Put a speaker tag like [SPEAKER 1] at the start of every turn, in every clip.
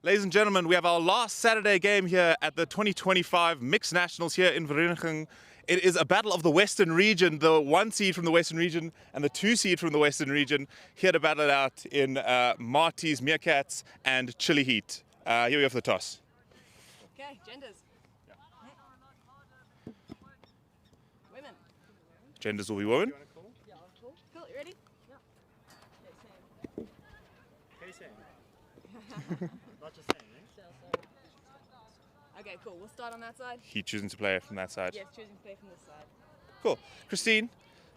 [SPEAKER 1] Ladies and gentlemen, we have our last Saturday game here at the 2025 Mixed Nationals here in Vereniging. It is a battle of the Western region, the 1 seed from the Western region and the 2 seed from the Western region, here to battle it out in Marty's, Meerkats and Chilli heat. Here we go for the toss.
[SPEAKER 2] Okay, genders. Women.
[SPEAKER 1] Genders will be women.
[SPEAKER 2] Yeah, cool. Cool, you ready? Yeah.
[SPEAKER 3] Okay, Sam. Not just saying,
[SPEAKER 2] Okay, cool. We'll start on that side.
[SPEAKER 1] Heat choosing to play from that side.
[SPEAKER 2] Yes, choosing to play from this side.
[SPEAKER 1] Cool. Christine,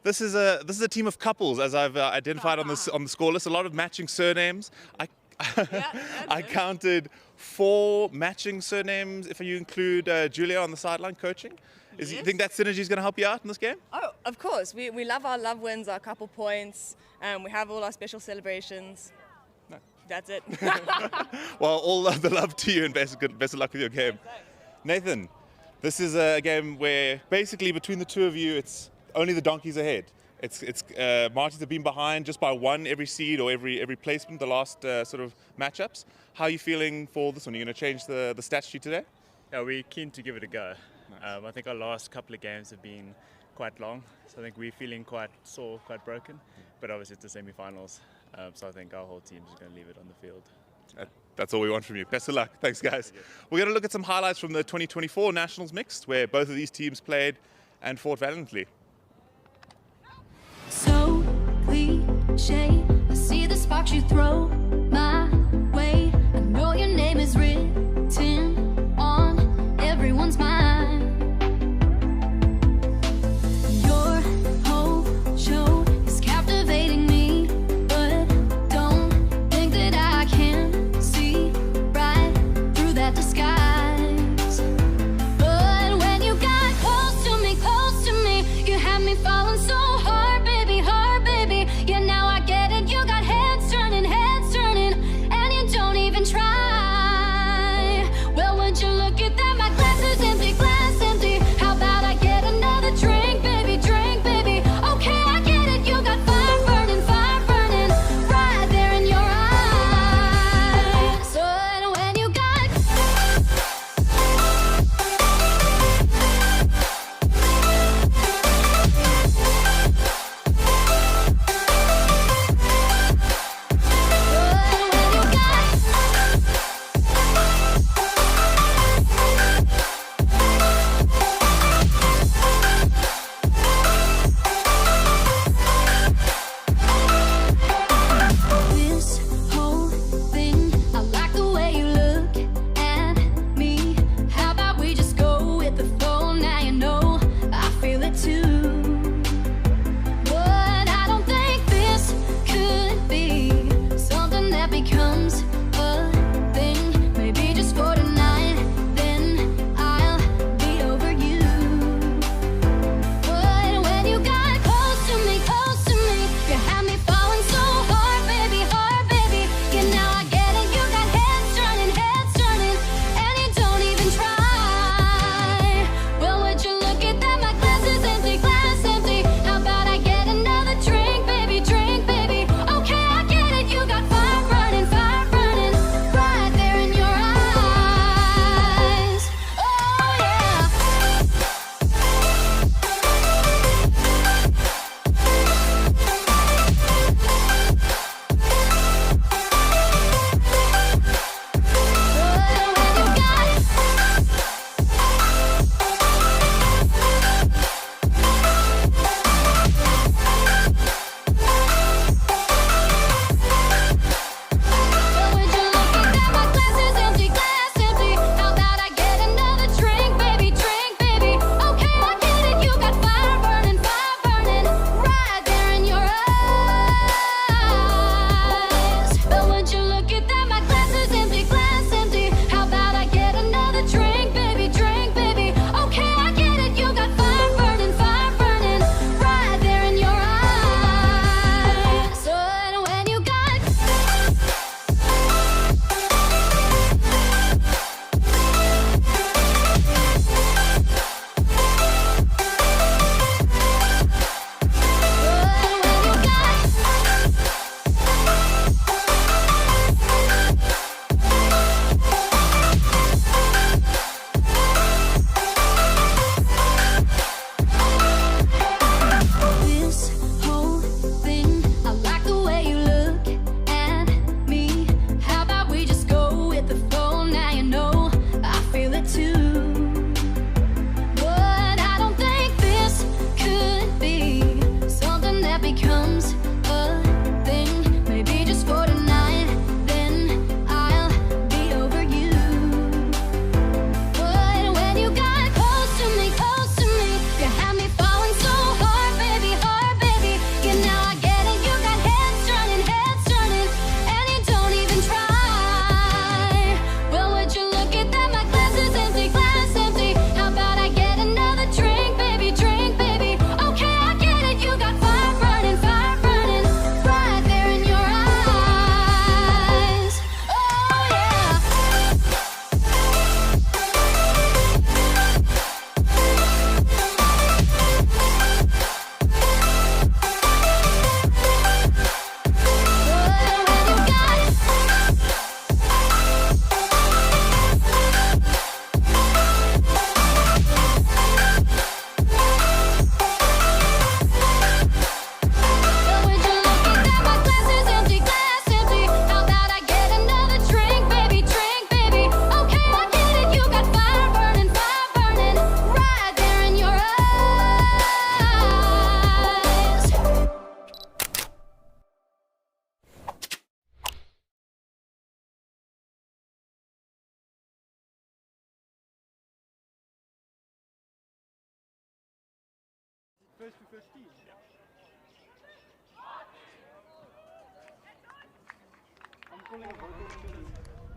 [SPEAKER 1] this is a team of couples, as I've identified on the score list. A lot of matching surnames. I counted 4 matching surnames if you include Julia on the sideline coaching.
[SPEAKER 2] Yes.
[SPEAKER 1] You think that synergy is going to help you out in this game?
[SPEAKER 2] Oh, of course. We love our love wins, our couple points. We have all our special celebrations.
[SPEAKER 1] No.
[SPEAKER 2] That's it.
[SPEAKER 1] Well, all the love to you and best of luck with your game. Nathan, this is a game where basically between the two of you, it's only the donkeys ahead. It's Marty's have been behind just by 1 every seed or every placement the last sort of matchups. How are you feeling for this one? Are you going to change the stat sheet today?
[SPEAKER 3] Yeah, we're keen to give it a go. I think our last couple of games have been quite long, so I think we're feeling quite sore, quite broken. But obviously it's the semi-finals, so I think our whole team is going to leave it on the field.
[SPEAKER 1] That's all we want from you. Best of luck. Thanks, guys. We're going to look at some highlights from the 2024 Nationals Mixed, where both of these teams played and fought valiantly.
[SPEAKER 4] So cliche, I see the sparks you throw my way. I know your name is written on everyone's mind. Your whole show is captivating me, but don't think that I can see right through that disguise. But when you got close to me, you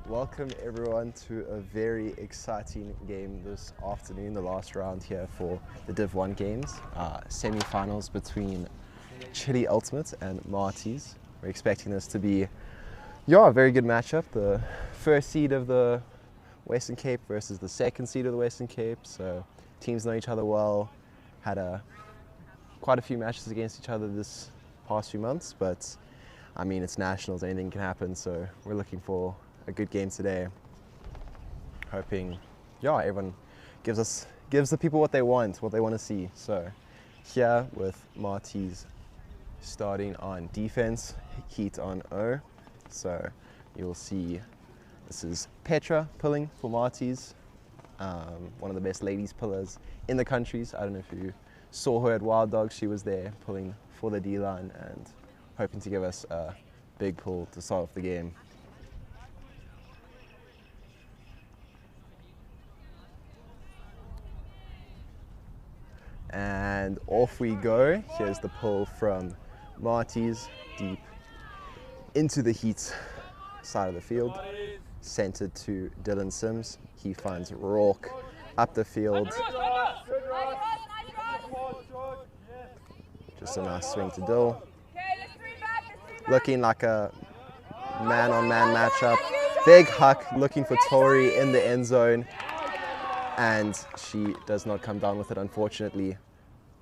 [SPEAKER 5] Welcome everyone to a very exciting game this afternoon, the last round here for the Div 1 games, semi-finals between Chilli Ultimate and Marty's. We're expecting this to be a very good matchup, the first seed of the Western Cape versus the second seed of the Western Cape, so teams know each other well, had quite a few matches against each other this past few months, but I mean it's nationals, anything can happen, so we're looking for a good game today. Hoping, everyone gives the people what they want to see. So here with Marty's starting on defense, Heat on O. So you'll see this is Petra pulling for Marty's, one of the best ladies pullers in the countries. I don't know if you saw her at Wild Dogs, she was there pulling for the D-line and hoping to give us a big pull to start off the game. And off we go. Here's the pull from Marty's deep into the Heat side of the field, centered to Dylan Sims. He finds Rourke up the field. Just a nice swing to Dill. Looking like a man-on-man matchup. Big huck looking for Tori in the end zone. And she does not come down with it, unfortunately.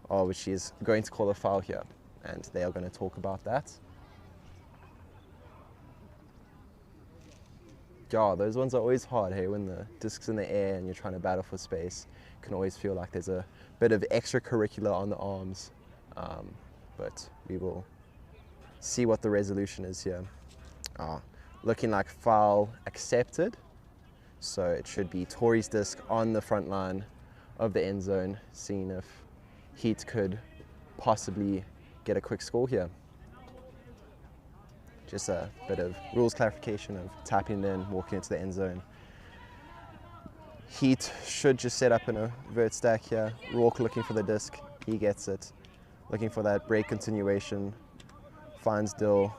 [SPEAKER 5] Oh, but she is going to call a foul here, and they are going to talk about that. Those ones are always hard, hey, when the disc's in the air and you're trying to battle for space. It can always feel like there's a bit of extracurricular on the arms, but we will see what the resolution is here. Looking like foul accepted. So it should be Tori's disc on the front line of the end zone, seeing if Heat could possibly get a quick score here. Just a bit of rules clarification of tapping in, walking into the end zone. Heat should just set up in a vert stack here. Rourke looking for the disc, he gets it. Looking for that break continuation, finds Dill.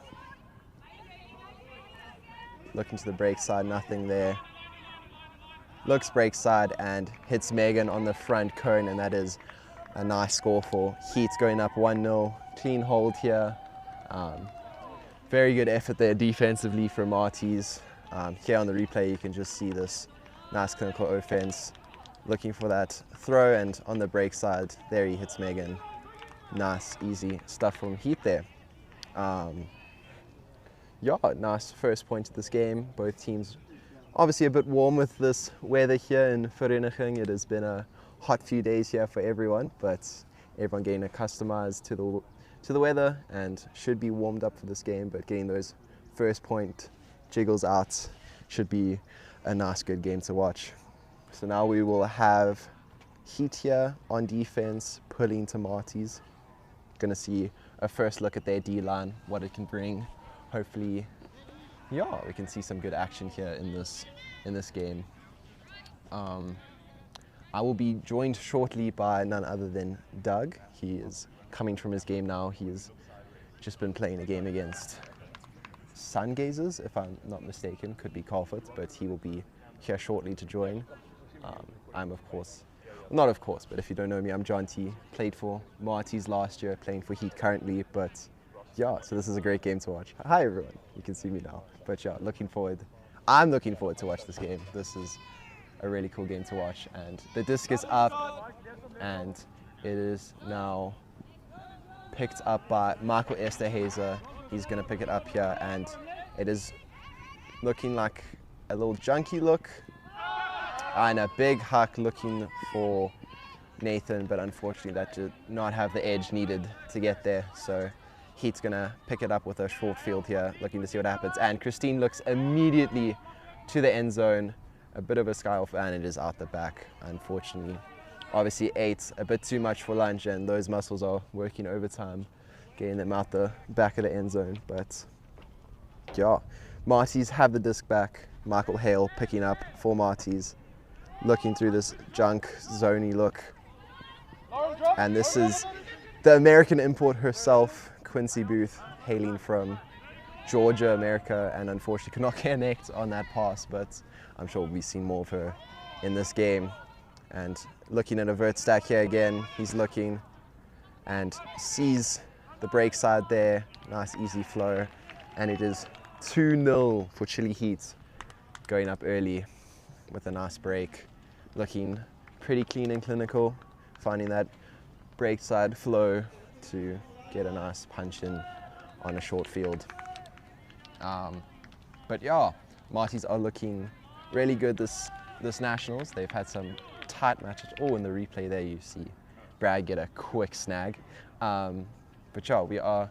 [SPEAKER 5] Looking to the break side, nothing there. Looks break side and hits Megan on the front cone, and that is a nice score for Heat, going up 1-0. Clean hold here. Very good effort there defensively from Marty's. Here on the replay you can just see this nice clinical offense. Looking for that throw, and on the break side there he hits Megan. Nice easy stuff from Heat there. Nice first point of this game. Both teams obviously a bit warm with this weather here in Vereniging. It has been a hot few days here for everyone, but everyone getting accustomed to the weather and should be warmed up for this game, but getting those first point jiggles out should be a nice good game to watch. So now we will have Heat here on defense, pulling to Marty's. Gonna see a first look at their D-line, what it can bring. Hopefully we can see some good action here in this game. I will be joined shortly by none other than Doug. He is coming from his game now. He has just been playing a game against Sungazers, if I'm not mistaken. Could be Colford, but he will be here shortly to join. I'm not of course, but if you don't know me, I'm John T. Played for Marty's last year, playing for Heat currently, but so this is a great game to watch. Hi everyone, you can see me now. But I'm looking forward to watch this game. This is a really cool game to watch, and the disc is up, and it is now picked up by Michael Esterhazer. He's gonna pick it up here, and it is looking like a little junky look, and a big huck looking for Nathan, but unfortunately that did not have the edge needed to get there. So Heat's gonna pick it up with a short field here, looking to see what happens. And Christine looks immediately to the end zone, a bit of a sky off, and it is out the back, unfortunately. Obviously ate a bit too much for lunch, and those muscles are working overtime, getting them out the back of the end zone. But Marty's have the disc back. Michael Hale picking up for Marty's, looking through this junk, zony look. And this is the American import herself, Quincy Booth, hailing from Georgia, America, and unfortunately could not connect on that pass, but I'm sure we'll be seeing more of her in this game. And looking at a vert stack here again, he's looking and sees the break side there, nice easy flow, and it is 2-0 for Chilli Heat, going up early with a nice break, looking pretty clean and clinical, finding that break side flow to get a nice punch in on a short field. But yeah, Marties are looking really good this Nationals. They've had some tight matches. Oh, in the replay there you see Brad get a quick snag. But yeah, we are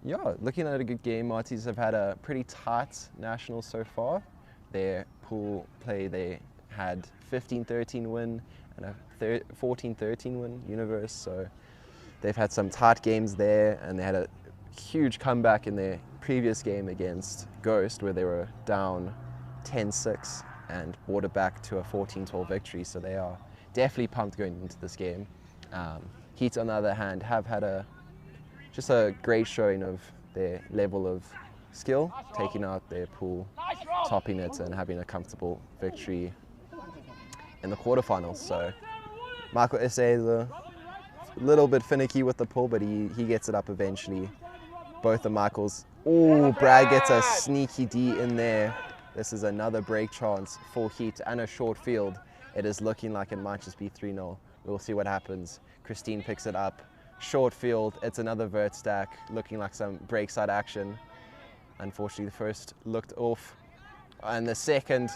[SPEAKER 5] looking at a good game. Marties have had a pretty tight Nationals so far. Their pool play, they had 15-13 win and a 14-13 win Universe. So they've had some tight games there, and they had a huge comeback in their previous game against Ghost, where they were down 10-6 and brought it back to a 14-12 victory. So they are definitely pumped going into this game. Heat, on the other hand, have had just a great showing of their level of skill, taking out their pool, topping it, and having a comfortable victory in the quarterfinals. So Michael Esse is a little bit finicky with the pull, but he gets it up eventually. Both of Michaels. Oh, Brad gets a sneaky D in there. This is another break chance for Heat and a short field. It is looking like it might just be 3-0. We'll see what happens. Christine picks it up. Short field, it's another vert stack, looking like some break side action. Unfortunately, the first looked off. And the second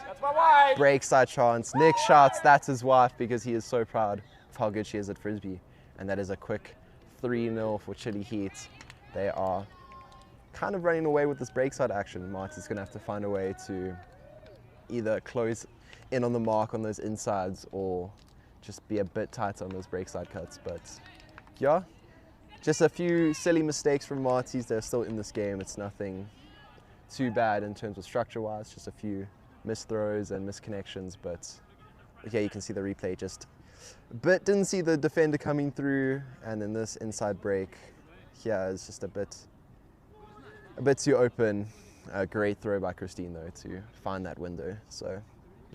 [SPEAKER 5] break side chance. Nick shouts, that's his wife, because he is so proud of how good she is at Frisbee. And that is a quick 3-0 for Chilli Heat. They are kind of running away with this break side action. Marty's going to have to find a way to either close in on the mark on those insides or just be a bit tighter on those break side cuts. But yeah, just a few silly mistakes from Marty's. They're still in this game. It's nothing too bad in terms of structure-wise, just a few missed throws and misconnections. But yeah, you can see the replay just a bit, didn't see the defender coming through, and then this inside break here is just a bit too open. A great throw by Christine though to find that window. So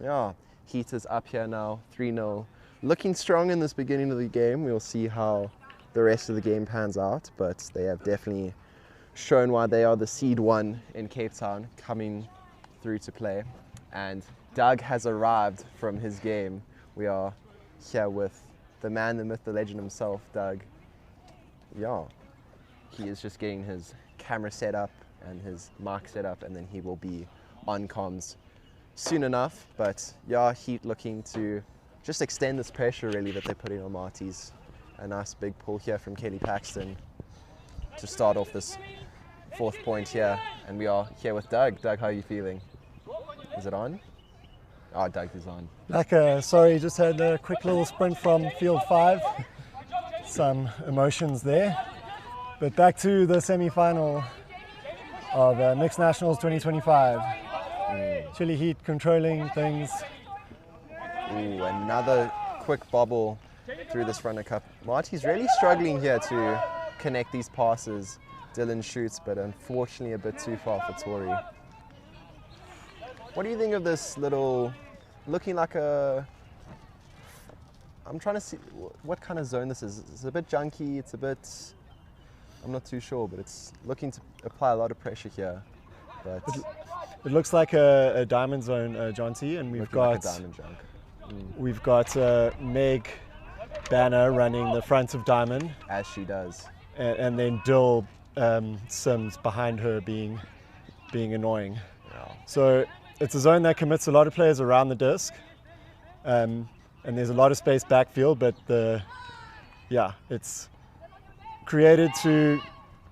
[SPEAKER 5] yeah, Heat is up here now, 3-0. Looking strong in this beginning of the game. We'll see how the rest of the game pans out, but they have definitely shown why they are the seed 1 in Cape Town, coming through to play. And Doug has arrived from his game. We are here with the man, the myth, the legend himself, Doug. Yeah, he is just getting his camera set up and his mic set up, and then he will be on comms soon enough. But yeah, Heat looking to just extend this pressure really that they're putting on Marty's. A nice big pull here from Kelly Paxton to start off this 4th point here. And we are here with Doug. Doug, how are you feeling? Is it on? Oh, Doug is on.
[SPEAKER 6] Sorry, just had a quick little sprint from field 5. Some emotions there. But back to the semi-final of Mixed Nationals 2025. Chilli Heat controlling things.
[SPEAKER 5] Ooh, another quick bobble through this runner cup. Marty's really struggling here to connect these passes. Dylan shoots, but unfortunately a bit too far for Tori. What do you think of this little, looking like a, I'm trying to see what kind of zone this is. It's a bit junky, it's a bit, I'm not too sure, but it's looking to apply a lot of pressure here. But
[SPEAKER 6] it looks like a diamond zone, John T, and we've got
[SPEAKER 5] like a diamond junk.
[SPEAKER 6] We've got Meg Banner running the front of diamond,
[SPEAKER 5] as she does,
[SPEAKER 6] and then Dill Sims behind her being annoying.
[SPEAKER 5] Yeah.
[SPEAKER 6] So it's a zone that commits a lot of players around the disc, and there's a lot of space backfield, but it's created to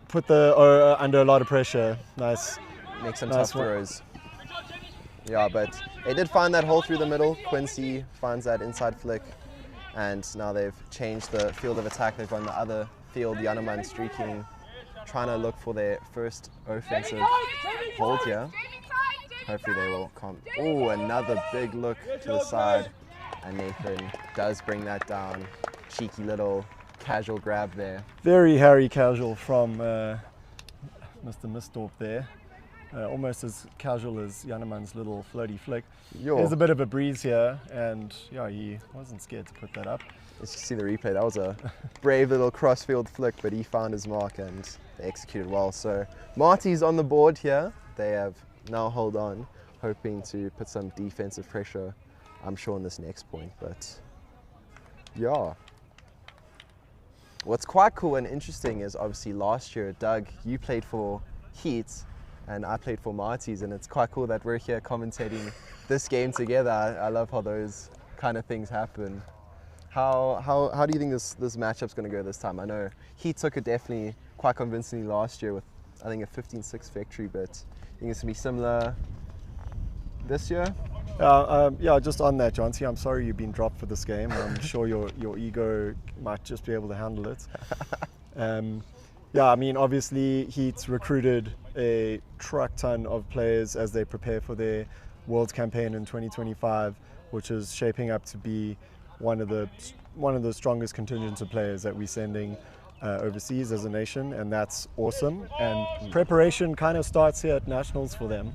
[SPEAKER 6] put the under a lot of pressure. Nice.
[SPEAKER 5] Make some
[SPEAKER 6] nice
[SPEAKER 5] tough throws. Yeah, but they did find that hole through the middle. Quincy finds that inside flick, and now they've changed the field of attack. They've run the other field, Yaneman streaking, trying to look for their first offensive hold here. Hopefully they will come. Oh, another big look to the side, and Nathan does bring that down. Cheeky little casual grab there.
[SPEAKER 6] Very Harry casual from Mr. Mistorp there. Almost as casual as Janneman's little floaty flick. There's a bit of a breeze here, and yeah, he wasn't scared to put that up.
[SPEAKER 5] As you see the replay, that was a brave little crossfield flick, but he found his mark and they executed well. So Marty's on the board here. They have now held on, hoping to put some defensive pressure, I'm sure, on this next point. But yeah. What's quite cool and interesting is obviously last year, Doug, you played for Heat and I played for Marty's, and it's quite cool that we're here commentating this game together. I love how those kind of things happen. How do you think this matchup's going to go this time? I know Heat took it definitely quite convincingly last year with, I think, a 15-6 victory, but you think it's going to be similar this year?
[SPEAKER 6] Yeah, just on that, John, I'm sorry you've been dropped for this game. I'm sure your ego might just be able to handle it. Yeah, I mean, obviously Heat's recruited a truck ton of players as they prepare for their Worlds campaign in 2025, which is shaping up to be one of the strongest contingents of players that we're sending overseas as a nation, and that's awesome. And preparation kind of starts here at Nationals for them.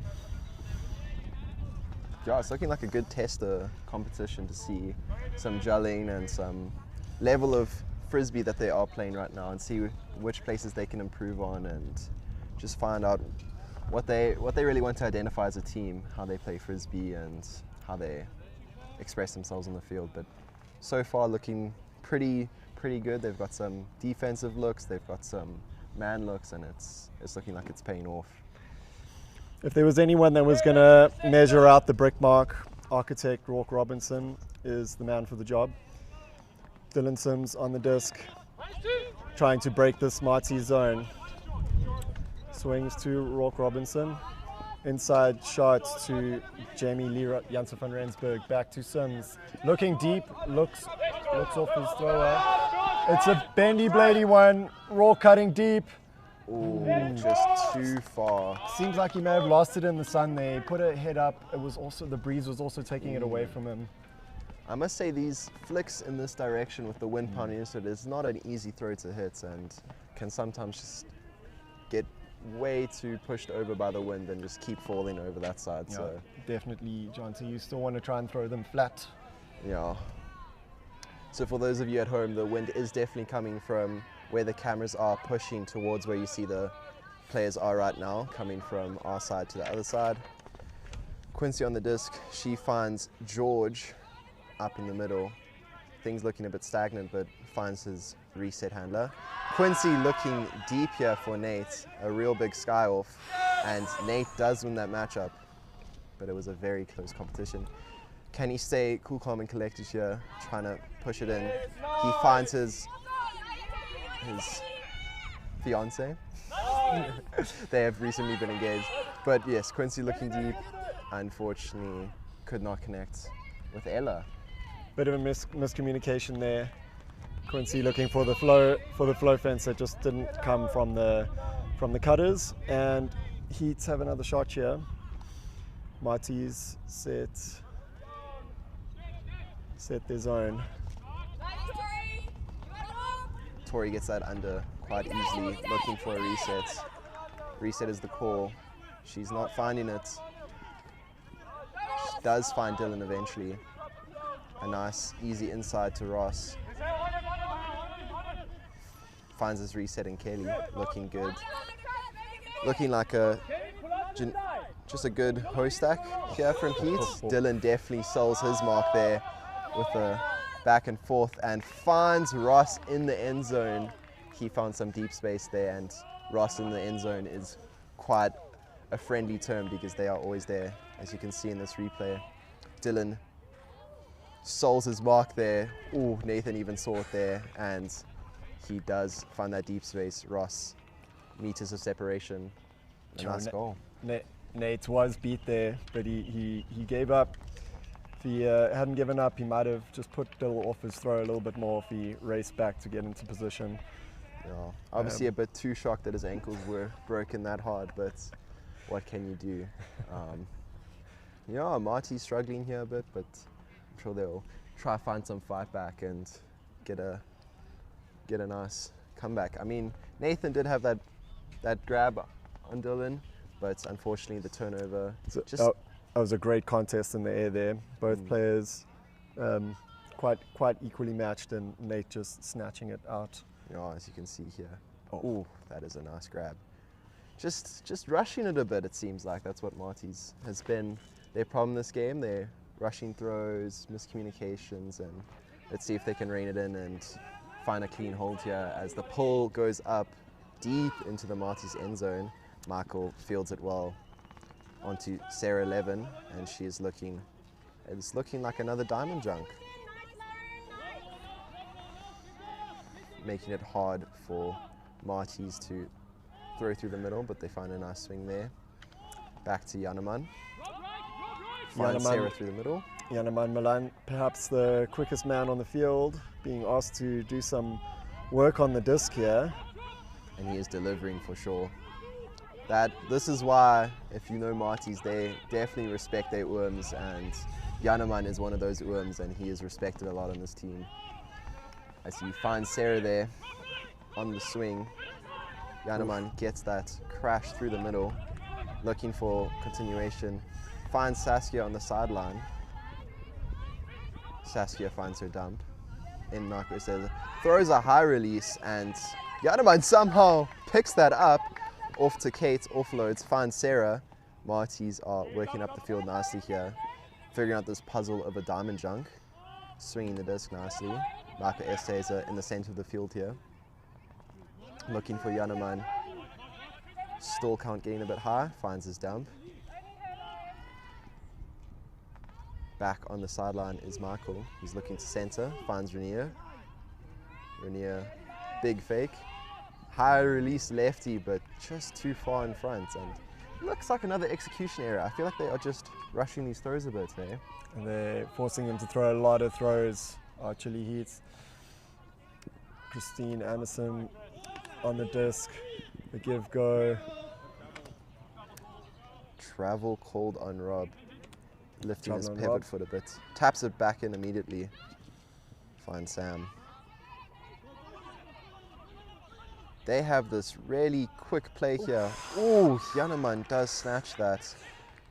[SPEAKER 5] Yeah, it's looking like a good tester competition to see some gelling and some level of Frisbee that they are playing right now, and see which places they can improve on, and just find out what they really want to identify as a team, how they play Frisbee and how they express themselves on the field. But so far looking pretty good. They've got some defensive looks, they've got some man looks, and it's looking like it's paying off.
[SPEAKER 6] If there was anyone that was going to measure out the brick mark, architect Rourke Robinson is the man for the job. Dylan Sims on the disc, trying to break this Marty zone. Swings to Rourke Robinson. Inside shot to Jamie Lee Janssen van Rensburg. Back to Sims. Looking deep, looks off his thrower. It's a bendy, bladey one. Rourke cutting deep.
[SPEAKER 5] Ooh, just too far.
[SPEAKER 6] Seems like he may have lost it in the sun there. He put a head up. It was also, the breeze was also taking it away from him.
[SPEAKER 5] I must say these flicks in this direction with the wind pounding into it is not an easy throw to hit, and can sometimes just get way too pushed over by the wind and just keep falling over that side.
[SPEAKER 6] Yeah,
[SPEAKER 5] so
[SPEAKER 6] definitely, John. So you still want to try and throw them flat.
[SPEAKER 5] yeah. So for those of you at home, the wind is definitely coming from where the cameras are, pushing towards where you see the players are right now, coming from our side to the other side. Quincy on the disc, she finds George up in the middle. Things looking a bit stagnant, but finds his reset handler. Quincy looking deep here for Nate, a real big sky off, and Nate does win that matchup, but it was a very close competition. Can he stay cool, calm, and collected here, trying to push it in? He finds his fiance. They have recently been engaged, but yes, Quincy looking deep, unfortunately could not connect with Ella.
[SPEAKER 6] Bit of a miscommunication there. Quincy looking for the flow fence that just didn't come from the cutters, and Heats have another shot here. Marty's set their zone.
[SPEAKER 5] Tori gets that under quite easily, looking for a reset. Reset is the call. She's not finding it. She does find Dylan eventually. A nice, easy inside to Ross. Finds his reset in Kelly, looking good. Looking like just a good host stack here from Heat. Dylan definitely sols his mark there with a back and forth and finds Ross in the end zone. He found some deep space there, and Ross in the end zone is quite a friendly term because they are always there, as you can see in this replay. Dylan sols his mark there. Ooh, Nathan even saw it there, and he does find that deep space. Ross, meters of separation. A nice goal.
[SPEAKER 6] Nate was beat there, but he gave up. If he hadn't given up, he might have just put Dill off his throw a little bit more if he raced back to get into position.
[SPEAKER 5] Yeah, obviously a bit too shocked that his ankles were broken that hard, but what can you do? Yeah, Marty's struggling here a bit, but I'm sure they'll try to find some fight back and get a get a nice comeback. I mean, Nathan did have that grab on Dylan, but unfortunately the turnover just...
[SPEAKER 6] that was a great contest in the air there. Both players quite equally matched, and Nate just snatching it out.
[SPEAKER 5] As you can see here. Oh, that is a nice grab. Just rushing it a bit, it seems like. That's what Marty's has been their problem this game. They're rushing throws, miscommunications, and let's see if they can rein it in and find a clean hold here as the pull goes up deep into the Marty's end zone. Michael fields it well onto Sarah Levin, and she is looking like another diamond junk. Making it hard for Marty's to throw through the middle, but they find a nice swing there. Back to Yaneman. Finds Sarah through the middle.
[SPEAKER 6] Yaneman Milan, perhaps the quickest man on the field, being asked to do some work on the disc here.
[SPEAKER 5] And he is delivering for sure. This is why, if you know Marty's, they definitely respect their UMs, and Yaneman is one of those UMs, and he is respected a lot on this team. As he finds Sarah there on the swing, Yaneman gets that crash through the middle, looking for continuation. Finds Saskia on the sideline. Saskia finds her dump. In Marco says, throws a high release, and Yaneman somehow picks that up. Off to Kate, offloads, finds Sarah. Marty's are working up the field nicely here, figuring out this puzzle of a diamond junk. Swinging the disc nicely. Marco Estes in the center of the field here. Looking for Yaneman. Stall count getting a bit high, finds his dump. Back on the sideline is Michael. He's looking to center, finds Rainier. Rainier, big fake. High release lefty, but just too far in front. And looks like another execution error. I feel like they are just rushing these throws a bit there.
[SPEAKER 6] And they're forcing him to throw a lot of throws. Chilli Heats. Christine Anderson on the disc. The give go.
[SPEAKER 5] Travel called on Rob. Lifting his pivot foot a bit. Taps it back in immediately. Finds Sam. They have this really quick play here. Ooh, Yaneman does snatch that.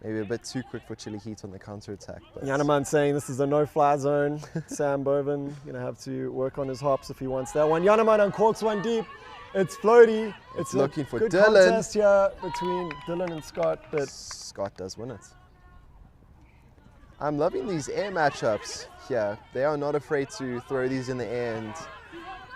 [SPEAKER 5] Maybe a bit too quick for Chilli Heat on the counter-attack.
[SPEAKER 6] Yaneman saying this is a no-fly zone. Sam Boven going to have to work on his hops if he wants that one. Yaneman uncorks one deep. It's floaty. It's
[SPEAKER 5] looking for
[SPEAKER 6] good
[SPEAKER 5] Dylan.
[SPEAKER 6] Contest here between Dylan and Scott, but
[SPEAKER 5] Scott does win it. I'm loving these air matchups here. They are not afraid to throw these in the air and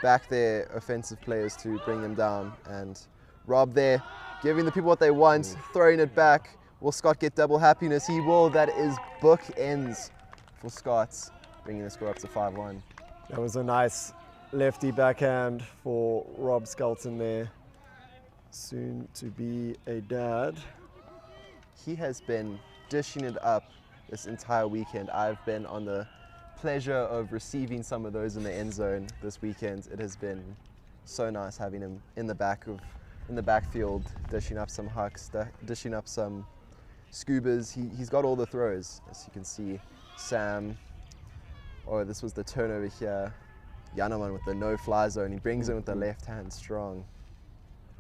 [SPEAKER 5] back their offensive players to bring them down. And Rob there, giving the people what they want, throwing it back. Will Scott get double happiness? He will. That is bookends for Scott, bringing the score up to 5-1.
[SPEAKER 6] That was a nice lefty backhand for Rob Skelton there. Soon to be a dad.
[SPEAKER 5] He has been dishing it up this entire weekend. I've been on the pleasure of receiving some of those in the end zone this weekend. It has been so nice having him in the backfield, dishing up some hucks, dishing up some scubas. He's got all the throws, as you can see. Sam, this was the turnover here. Yaneman with the no-fly zone. He brings it with the left hand strong.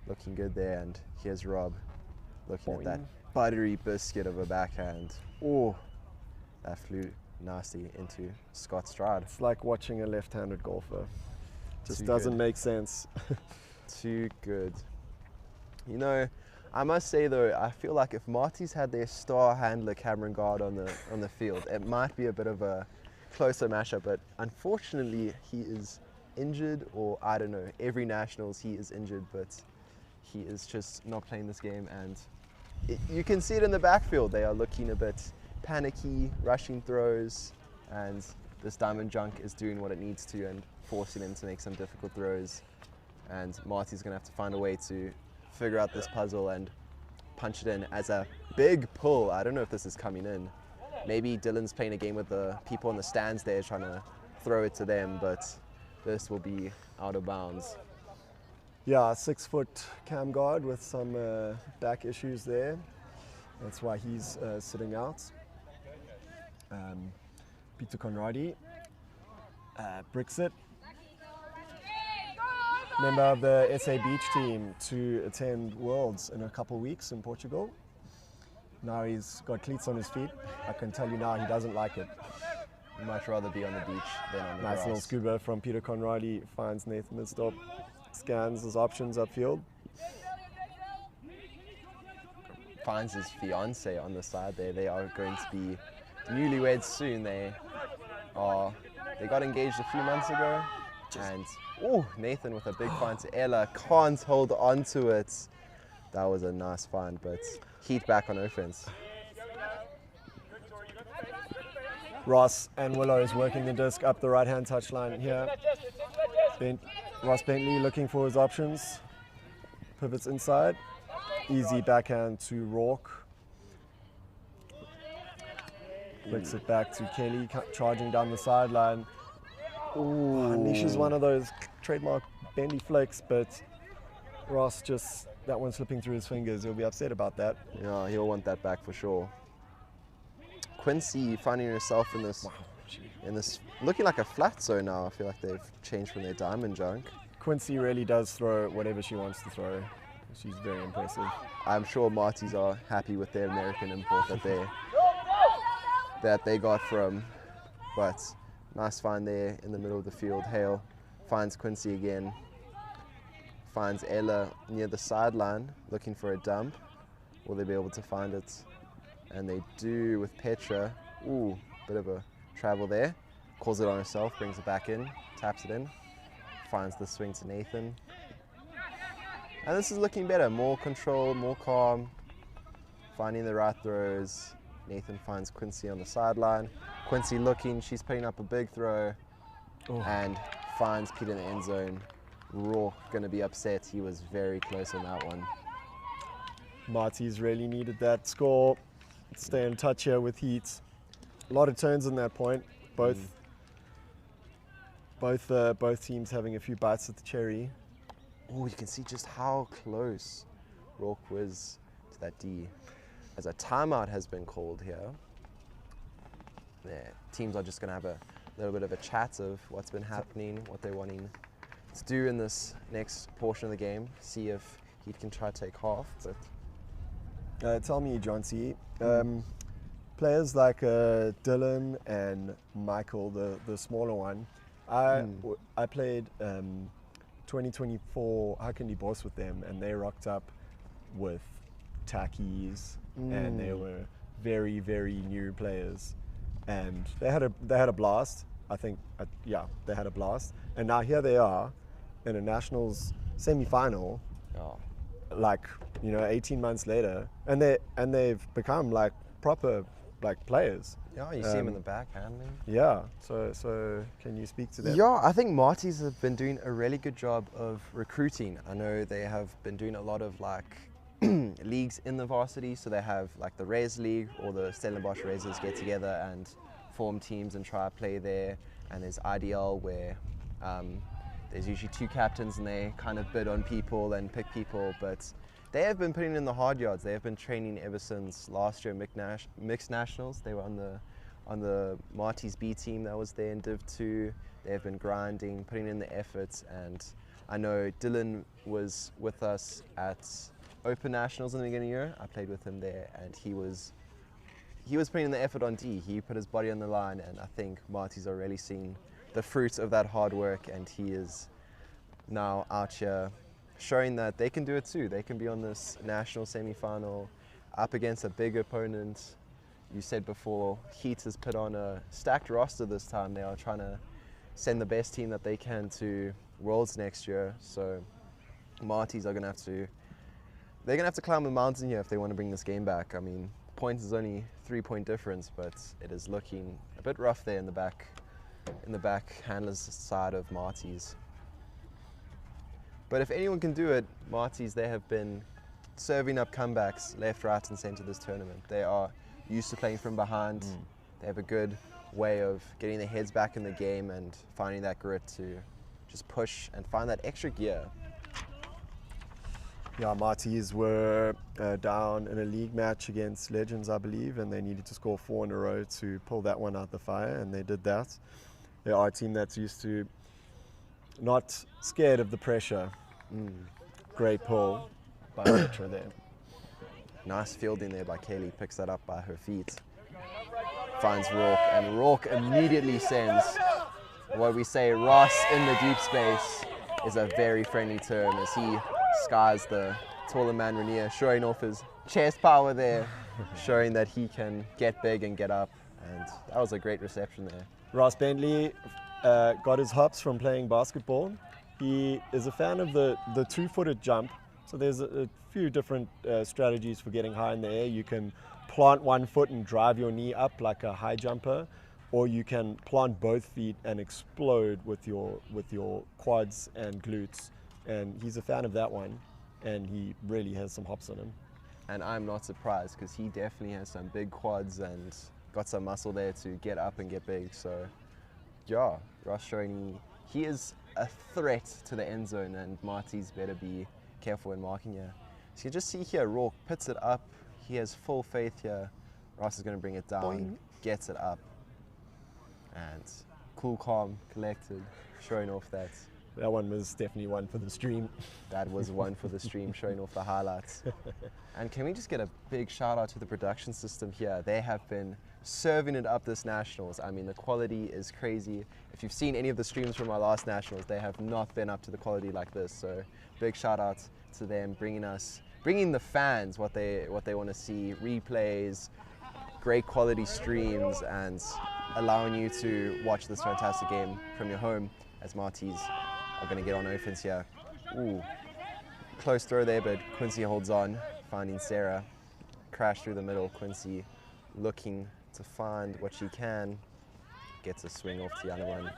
[SPEAKER 5] Looking good there, and here's Rob looking at that buttery biscuit of a backhand. Oh, that flew nasty into Scott's stride.
[SPEAKER 6] It's like watching a left-handed golfer. Just
[SPEAKER 5] Too
[SPEAKER 6] doesn't
[SPEAKER 5] good.
[SPEAKER 6] make sense.
[SPEAKER 5] Too good. You know, I must say though, I feel like if Marty's had their star handler Cameron Guard on the field, it might be a bit of a closer matchup, but unfortunately he is injured, or I don't know, every Nationals he is injured, but he is just not playing this game, and you can see it in the backfield. They are looking a bit panicky, rushing throws, and this diamond junk is doing what it needs to and forcing him to make some difficult throws. And Marty's going to have to find a way to figure out this puzzle and punch it in as a big pull. I don't know if this is coming in. Maybe Dylan's playing a game with the people in the stands there trying to throw it to them, but this will be out of bounds.
[SPEAKER 6] Yeah, 6-foot Cam Guard with some back issues there. That's why he's sitting out. Peter Conradi bricks it. member of the SA Beach team to attend Worlds in a couple weeks in Portugal. Now he's got cleats on his feet. I can tell you now he doesn't like it.
[SPEAKER 5] He'd much rather be on the beach than on the
[SPEAKER 6] Nice
[SPEAKER 5] grass.
[SPEAKER 6] little scuba from Peter Conradi, finds Nathan Midstop, scans his options upfield.
[SPEAKER 5] Finds his fiance on the side there. They are going to be newlyweds soon. They got engaged a few months ago. And Nathan with a big find to Ella, can't hold on to it. That was a nice find, but Heat back on offense.
[SPEAKER 6] Ross and Willow is working the disc up the right-hand touchline here. Ross Bentley looking for his options. Pivots inside. Easy backhand to Rourke. Flicks it back to Kelly, charging down the sideline. Unleashes one of those trademark bendy flicks, but Ross just, that one slipping through his fingers. He'll be upset about that.
[SPEAKER 5] Yeah, he'll want that back for sure. Quincy finding herself in this looking like a flat zone now. I feel like they've changed from their diamond junk.
[SPEAKER 6] Quincy really does throw whatever she wants to throw. She's very impressive.
[SPEAKER 5] I'm sure Marties are happy with their American import that they got from, but nice find there in the middle of the field. Hale finds Quincy again, finds Ella near the sideline looking for a dump. Will they be able to find it? And they do with Petra. Bit of a travel there. Calls it on herself, brings it back in, taps it in, finds the swing to Nathan. And this is looking better, more control, more calm, finding the right throws. Nathan finds Quincy on the sideline. Quincy looking, she's putting up a big throw and finds Pete in the end zone. Rourke gonna be upset, he was very close on that one.
[SPEAKER 6] Marty's really needed that score. Stay in touch here with Heat. A lot of turns in that point. Both teams having a few bites at the cherry.
[SPEAKER 5] You can see just how close Rourke was to that D. As a timeout has been called here. The teams are just going to have a little bit of a chat of what's been happening, what they're wanting to do in this next portion of the game. See if he can try to take half. But
[SPEAKER 6] Tell me, John C. Players like Dylan and Michael, the smaller one. I played 2024 Hakandi Boss with them, and they rocked up with tackies, and they were very, very new players, and they had a blast. I think, they had a blast, and now here they are in a nationals semi-final, 18 months later, and they've become like proper players.
[SPEAKER 5] Yeah, you see them in the back handling.
[SPEAKER 6] Yeah, so can you speak to them?
[SPEAKER 5] Yeah, I think Marties have been doing a really good job of recruiting. I know they have been doing a lot of leagues in the varsity, so they have the Rays League or the Stellenbosch Razors get together and form teams and try to play there. And there's IDL where there's usually two captains and they kind of bid on people and pick people, but they have been putting in the hard yards. They have been training ever since last year mixed nationals. They were on the Marty's B team that was there in Div 2. They have been grinding, putting in the efforts, and I know Dylan was with us at Open Nationals in the beginning of the year. I played with him there, and he was putting in the effort on D. He put his body on the line, and I think Marty's are really seeing the fruits of that hard work, and he is now out here showing that they can do it too. They can be on this national semi-final up against a big opponent. You said before, Heat has put on a stacked roster this time. They are trying to send the best team that they can to Worlds next year. So Marties are gonna have to climb the mountain here if they want to bring this game back. I mean, points is only 3-point difference, but it is looking a bit rough there in the back handler's side of Marties. But if anyone can do it, Marties, they have been serving up comebacks left, right and centre this tournament. They are used to playing from behind. They have a good way of getting their heads back in the game and finding that grit to just push and find that extra gear.
[SPEAKER 6] Yeah, Marties were down in a league match against Legends, I believe, and they needed to score 4 in a row to pull that one out the fire, and they did that. They are a team that's used to not scared of the pressure. Great pull by Petra there.
[SPEAKER 5] Nice fielding there by Kaylee, picks that up by her feet. Finds Rourke, and Rourke immediately sends what we say Ross in the deep space is a very friendly term as he skies the taller man Rainier, showing off his chest power there, showing that he can get big and get up, and that was a great reception there.
[SPEAKER 6] Ross Bentley got his hops from playing basketball. He is a fan of the two-footed jump. So there's a few different strategies for getting high in the air. You can plant one foot and drive your knee up like a high jumper, or you can plant both feet and explode with your quads and glutes. And he's a fan of that one, and he really has some hops in him.
[SPEAKER 5] And I'm not surprised because he definitely has some big quads and got some muscle there to get up and get big. So yeah, Ross showing he is a threat to the end zone, and Marty's better be careful in marking here. So you just see here, Rourke puts it up. He has full faith here. Ross is going to bring it down,
[SPEAKER 6] Boing.
[SPEAKER 5] Gets it up, and cool, calm, collected, showing off that.
[SPEAKER 6] That one was definitely one for the stream.
[SPEAKER 5] That was one for the stream, showing off the highlights. And can we just get a big shout out to the production system here? They have been serving it up this Nationals. I mean, the quality is crazy. If you've seen any of the streams from our last Nationals, they have not been up to the quality like this. So big shout out to them, bringing the fans what they want to see, replays, great quality streams, and allowing you to watch this fantastic game from your home as Marty's are going to get on offense here. Ooh, close throw there, but Quincy holds on, finding Sarah. Crash through the middle, Quincy looking to find what she can. Gets a swing off to Yanaman.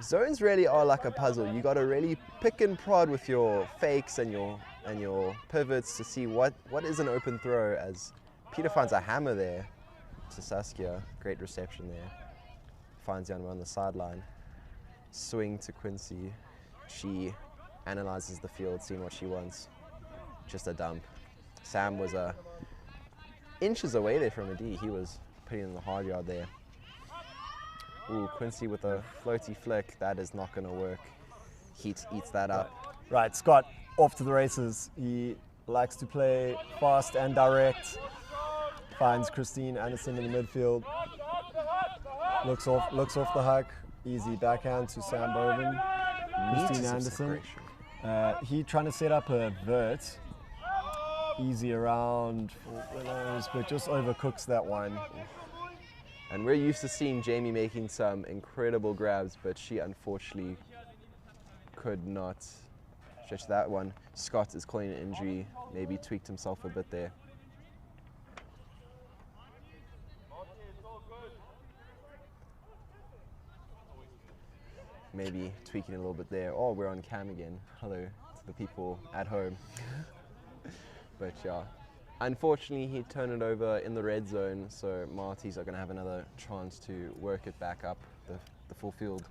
[SPEAKER 5] Zones really are like a puzzle. You got to really pick and prod with your fakes and your pivots to see what is an open throw, as Peter finds a hammer there to Saskia. Great reception there. Finds Yanaman on the sideline. Swing to Quincy. She analyzes the field, seeing what she wants. Just a dump. Sam was inches away there from a D. He was putting in the hard yard there. Ooh, Quincy with a floaty flick. That is not going to work. Heat eats that up.
[SPEAKER 6] Right, Scott off to the races. He likes to play fast and direct. Finds Christine Anderson in the midfield. Looks off the huck. Easy backhand to Sam Boven. Christine Anderson. He trying to set up a vert. Easy around for Willows, but just overcooks that one.
[SPEAKER 5] And we're used to seeing Jamie making some incredible grabs, but she unfortunately could not stretch that one. Scott is calling an injury, maybe tweaked himself a bit there. Maybe tweaking a little bit there. Oh, we're on cam again. Hello to the people at home. But yeah, unfortunately he turned it over in the red zone, so Marty's are going to have another chance to work it back up the full field.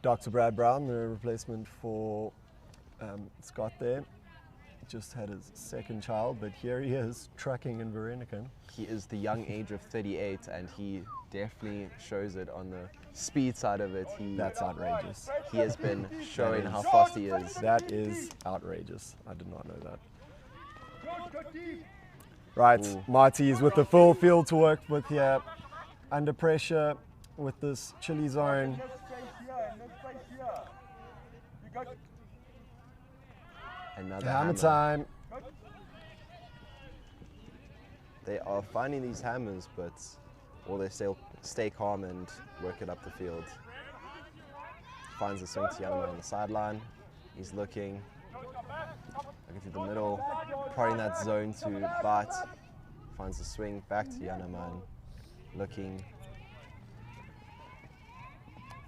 [SPEAKER 6] Dr. Brad Brown, the replacement for Scott there, just had his second child, but here he is trucking in Vereeniging.
[SPEAKER 5] He is the young age of 38, and he definitely shows it on the speed side of it.
[SPEAKER 6] That's outrageous.
[SPEAKER 5] He has been showing how fast he is.
[SPEAKER 6] That is outrageous. I did not know that. Right,
[SPEAKER 5] Ooh.
[SPEAKER 6] Marty's with the full field to work with here. Under pressure with this Chilli zone.
[SPEAKER 5] Another
[SPEAKER 6] Hammer time.
[SPEAKER 5] They are finding these hammers, but they still stay calm and work it up the field. Finds the swing to Yanaman on the sideline. He's looking through the middle, prodding that zone to Bart. Finds the swing back to Yanaman. Looking.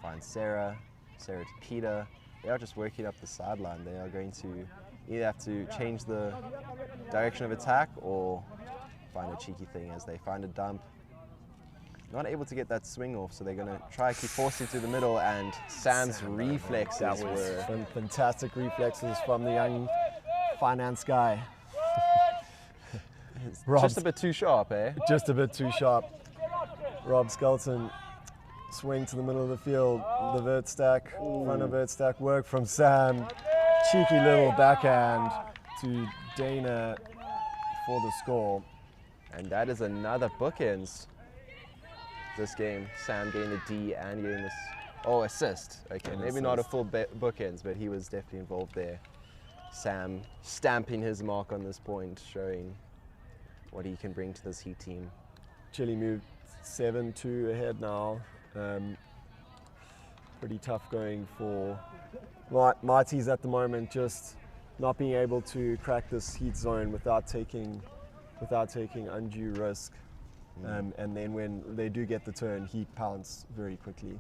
[SPEAKER 5] Finds Sarah to Peter. They are just working up the sideline. They are going to either have to change the direction of attack or find a cheeky thing as they find a dump. Not able to get that swing off, so they're going to try to keep forcing through the middle, and Sam's reflexes were
[SPEAKER 6] fantastic reflexes from the young finance guy.
[SPEAKER 5] just a bit too sharp, eh?
[SPEAKER 6] Just a bit too sharp. Rob Skelton swing to the middle of the field, the vert stack, front of vert stack work from Sam. Cheeky little backhand to Dana for the score.
[SPEAKER 5] And that is another bookends this game. Sam getting the D and getting this, assist. Okay,
[SPEAKER 6] An
[SPEAKER 5] maybe not a
[SPEAKER 6] assist.
[SPEAKER 5] full bookends, but he was definitely involved there. Sam stamping his mark on this point, showing what he can bring to this Heat team.
[SPEAKER 6] Chilli moved 7-2 ahead now. Pretty tough going for Marty's at the moment, just not being able to crack this Heat zone without taking undue risk. And then when they do get the turn, Heat pounce very quickly.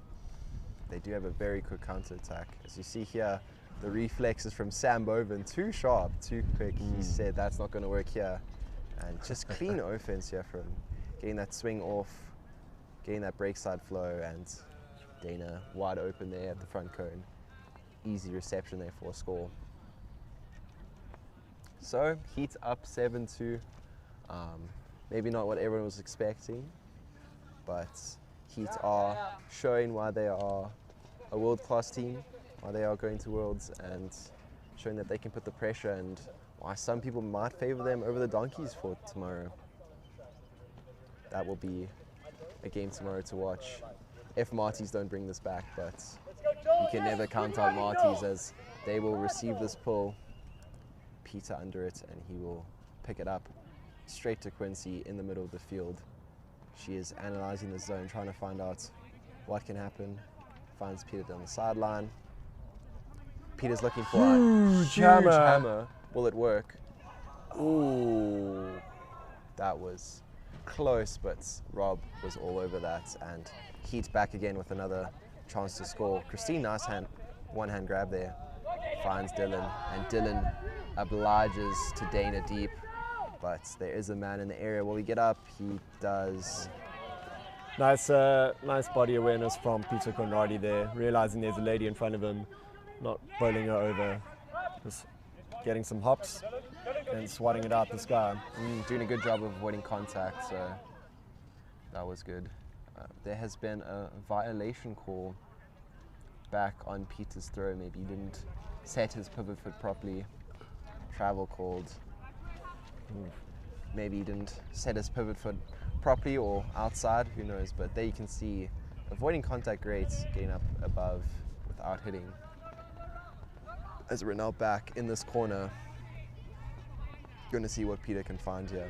[SPEAKER 5] They do have a very quick counter attack. As you see here, the reflexes from Sam Boven, too sharp, too quick. He said that's not going to work here. And just clean offense here from getting that swing off, getting that break side flow, and Dana wide open there at the front cone. Easy reception there for a score. So Heat up 7-2. Maybe not what everyone was expecting, but Heat are showing why they are a world-class team, why they are going to Worlds, and showing that they can put the pressure, and why some people might favor them over the Donkeys for tomorrow. That will be a game tomorrow to watch if Martys don't bring this back, but you can never count out Martys, as they will receive this pull, Peter under it, and he will pick it up straight to Quincy in the middle of the field. She is analyzing the zone, trying to find out what can happen. Finds Peter down the sideline. Peter's looking for a huge hammer. Will it work? Ooh, that was close, but Rob was all over that, and Heat back again with another chance to score. Christine, nice one-hand grab there. Finds Dylan, and Dylan obliges to Dana deep, but there is a man in the area. Will he get up? He does.
[SPEAKER 6] Nice body awareness from Peter Conradi there, realizing there's a lady in front of him, not bowling her over, just getting some hops and swatting it out the sky.
[SPEAKER 5] Doing a good job of avoiding contact, so that was good. There has been a violation call back on Peter's throw. Maybe he didn't set his pivot foot properly. Travel called. Maybe he didn't set his pivot foot properly or outside, who knows, but there you can see avoiding contact great, getting up above without hitting. As we're now back in this corner, going to see what Peter can find here.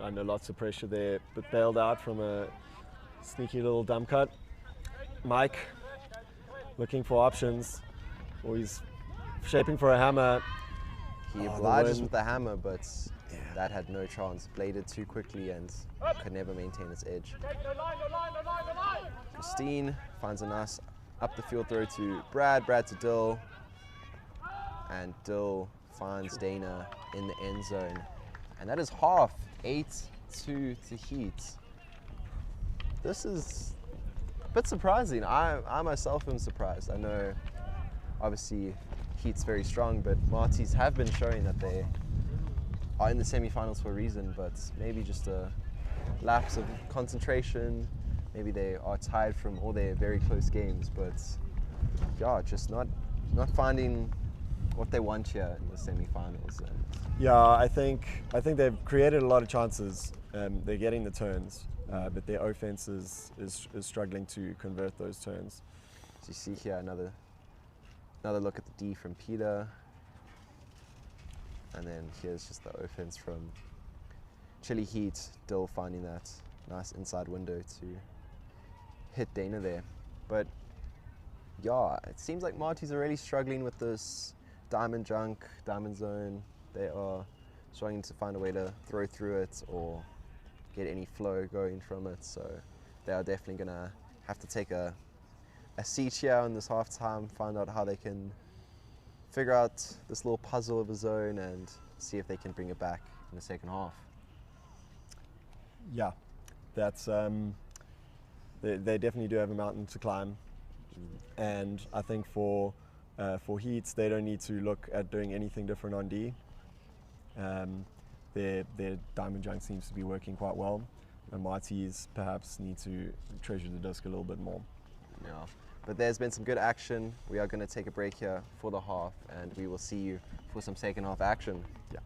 [SPEAKER 6] Under lots of pressure there, but bailed out from a sneaky little dump cut. Mike looking for options, or he's shaping for a hammer.
[SPEAKER 5] He obliges with the hammer, but that had no chance. Bladed too quickly and could never maintain its edge. Christine finds a nice up the field throw to Brad to Dill, and Dill finds Dana in the end zone. And that is half, 8-2 to Heat. This is a bit surprising. I myself am surprised. I know obviously Heat's very strong, but Martys have been showing that they are in the semi-finals for a reason, but maybe just a lapse of concentration. Maybe they are tired from all their very close games, but yeah, just not finding what they want here in the semi-finals. And
[SPEAKER 6] yeah, I think they've created a lot of chances. They're getting the turns, but their offense is struggling to convert those turns.
[SPEAKER 5] so you see here another look at the D from Peter, and then here's just the offense from Chilli Heat. Dill finding that nice inside window to hit Dana there, but yeah, it seems like Martys are really struggling with this diamond zone. They are struggling to find a way to throw through it or get any flow going from it, so they are definitely gonna have to take a seat here in this halftime, find out how they can figure out this little puzzle of a zone and see if they can bring it back in the second half.
[SPEAKER 6] Yeah, that's they definitely do have a mountain to climb, and I think for Heats, they don't need to look at doing anything different on D. Their diamond junk seems to be working quite well. the Marties perhaps need to treasure the disc a little bit more.
[SPEAKER 5] Yeah. But there's been some good action. We are going to take a break here for the half, and we will see you for some second half action.
[SPEAKER 6] Yeah.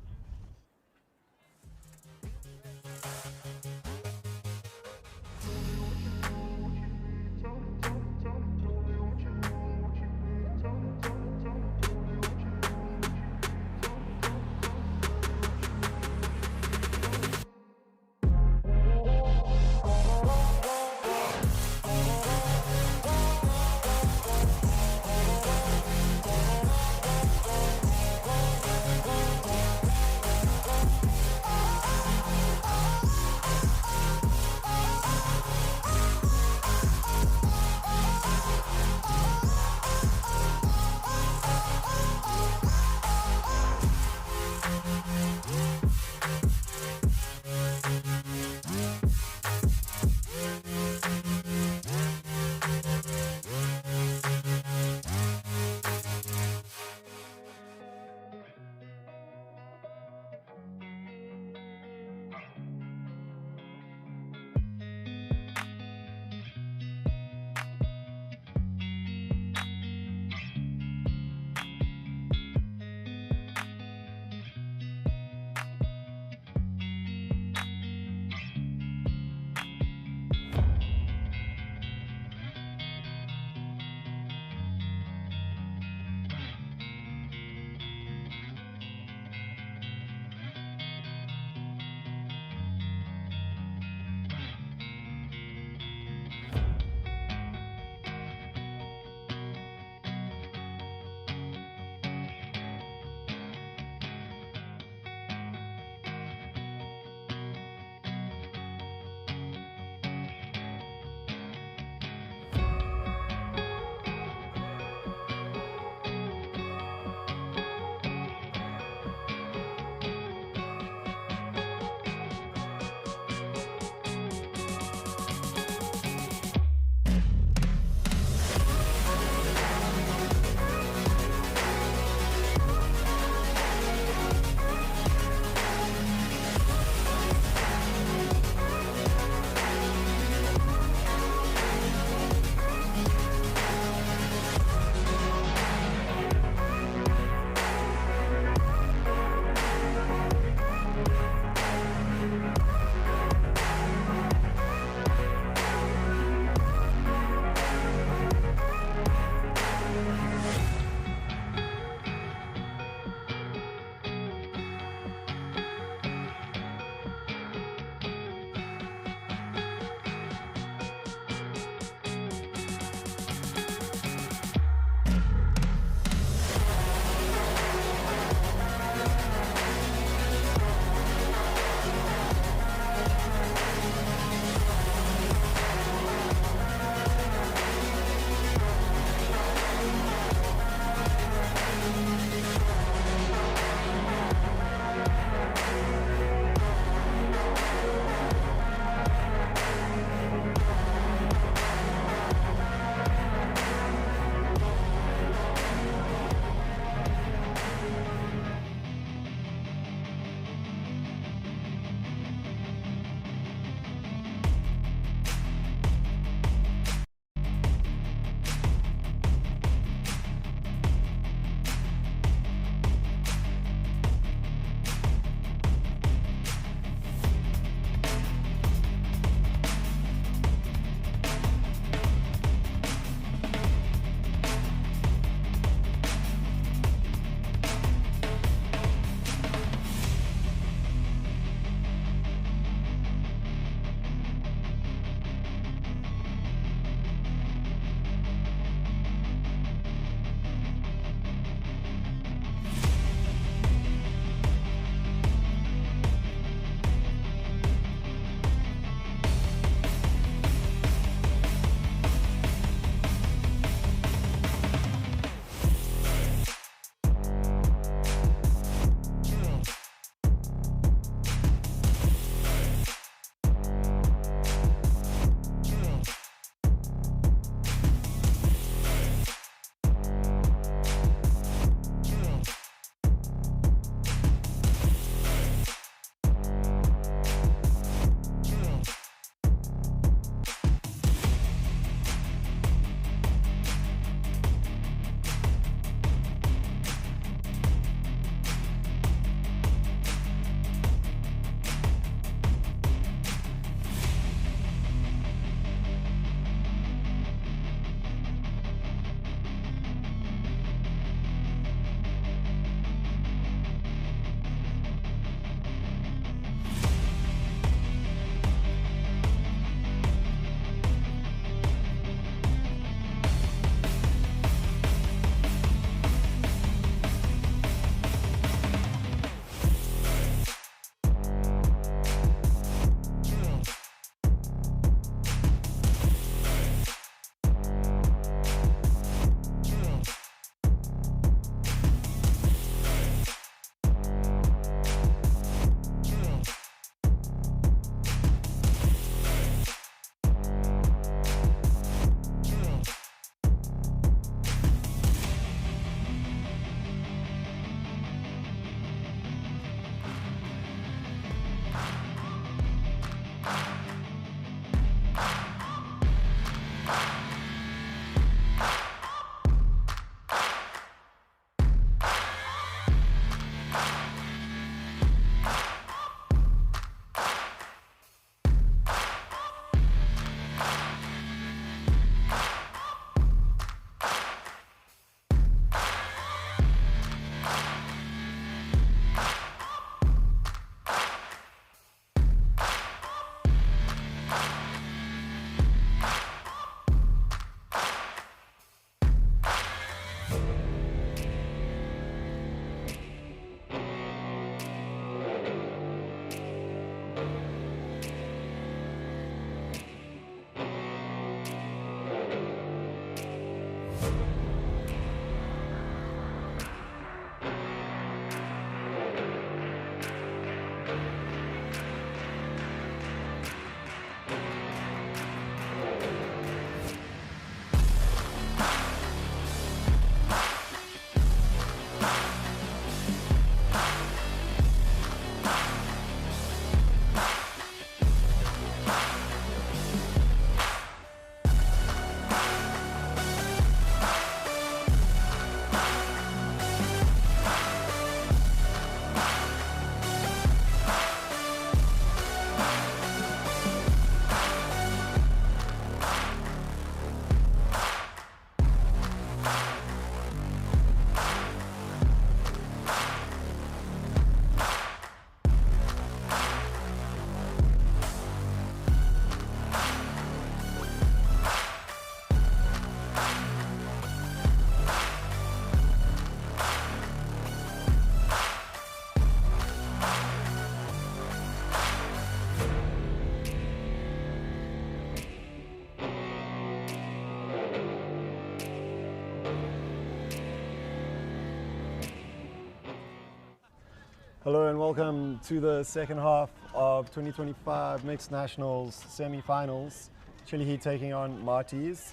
[SPEAKER 6] Hello and welcome to the second half of 2025 Mixed Nationals semi-finals. Chilli Heat taking on Marty's.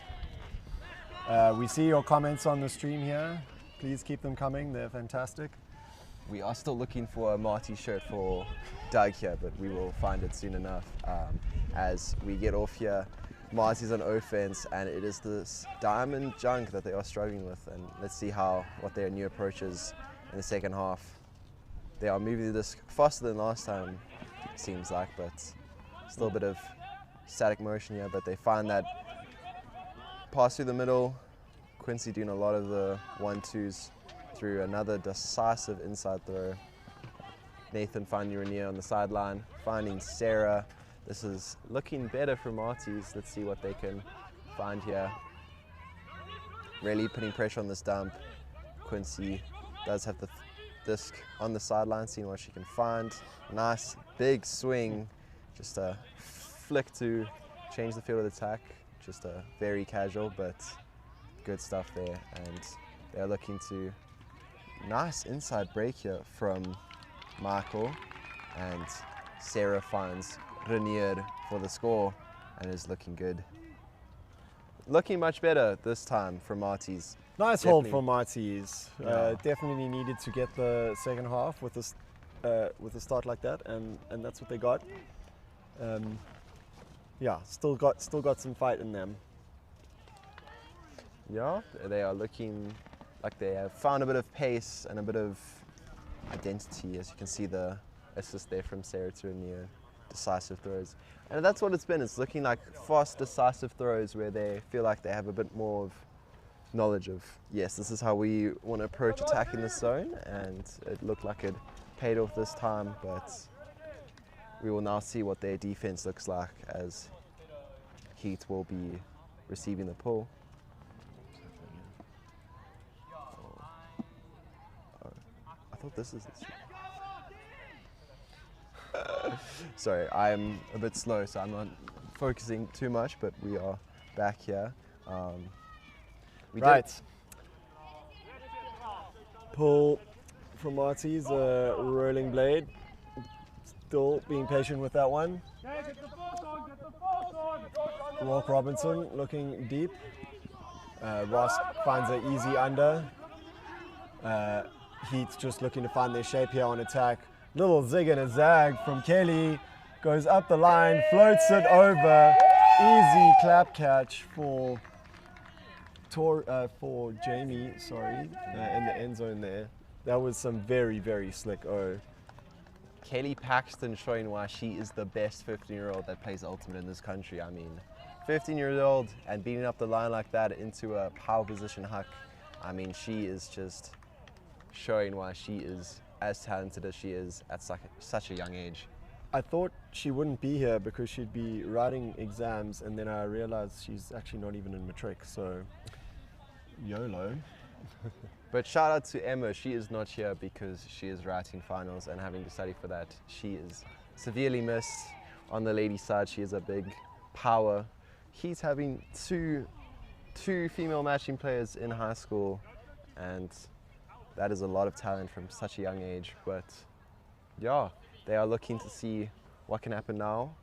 [SPEAKER 6] We see your comments on the stream here. Please keep them coming, they're fantastic.
[SPEAKER 5] We are still looking for a Marty shirt for Doug here, but we will find it soon enough. As we get off here, Marty's on offense, and it is this diamond junk that they are struggling with. And let's see what their new approach is in the second half. They are moving this faster than last time, it seems like, but still a bit of static motion here. But they find that pass through the middle. Quincy doing a lot of the 1-2s through another decisive inside throw. Nathan finding Rainier on the sideline, finding Sarah. This is looking better for Marty's. Let's see what they can find here. Really putting pressure on this dump. Quincy does have the disc on the sideline, seeing what she can find. Nice big swing, just a flick to change the field of attack. Just a very casual, but good stuff there. And they're looking to nice inside break here from Michael, and Sarah finds Rainier for the score, and is looking good. Looking much better this time from Marty's.
[SPEAKER 6] Nice hold from Marty's. Definitely needed to get the second half with a start like that, and that's what they got. Yeah, still got some fight in them.
[SPEAKER 5] Yeah, they are looking like they have found a bit of pace and a bit of identity, as you can see the assist there from Sarah to Rainier. Decisive throws. And that's what it's been. It's looking like fast, decisive throws where they feel like they have a bit more of knowledge of, yes, this is how we want to approach attacking this zone, and it looked like it paid off this time, but we will now see what their defense looks like as Heat will be receiving the pull. I thought this is the sorry, I'm a bit slow, so I'm not focusing too much, but we are back here.
[SPEAKER 6] Pull from Marty's, rolling blade. Still being patient with that one. Walk Robinson looking deep. Ross finds an easy under. Heat's just looking to find their shape here on attack. Little zig and a zag from Kelly. Goes up the line, floats it over. Easy clap catch for Jamie, in the end zone there. That was some very, very slick O.
[SPEAKER 5] Kelly Paxton showing why she is the best 15-year-old that plays Ultimate in this country. I mean, 15-year-old and beating up the line like that into a power position huck. I mean, she is just showing why she is as talented as she is at such a young age.
[SPEAKER 6] I thought she wouldn't be here because she'd be writing exams, and then I realized she's actually not even in matric, so YOLO.
[SPEAKER 5] But shout out to Emma, she is not here because she is writing finals and having to study for that. She is severely missed on the ladies' side. She is a big power. He's having two female matching players in high school, and that is a lot of talent from such a young age. But yeah, they are looking to see what can happen now.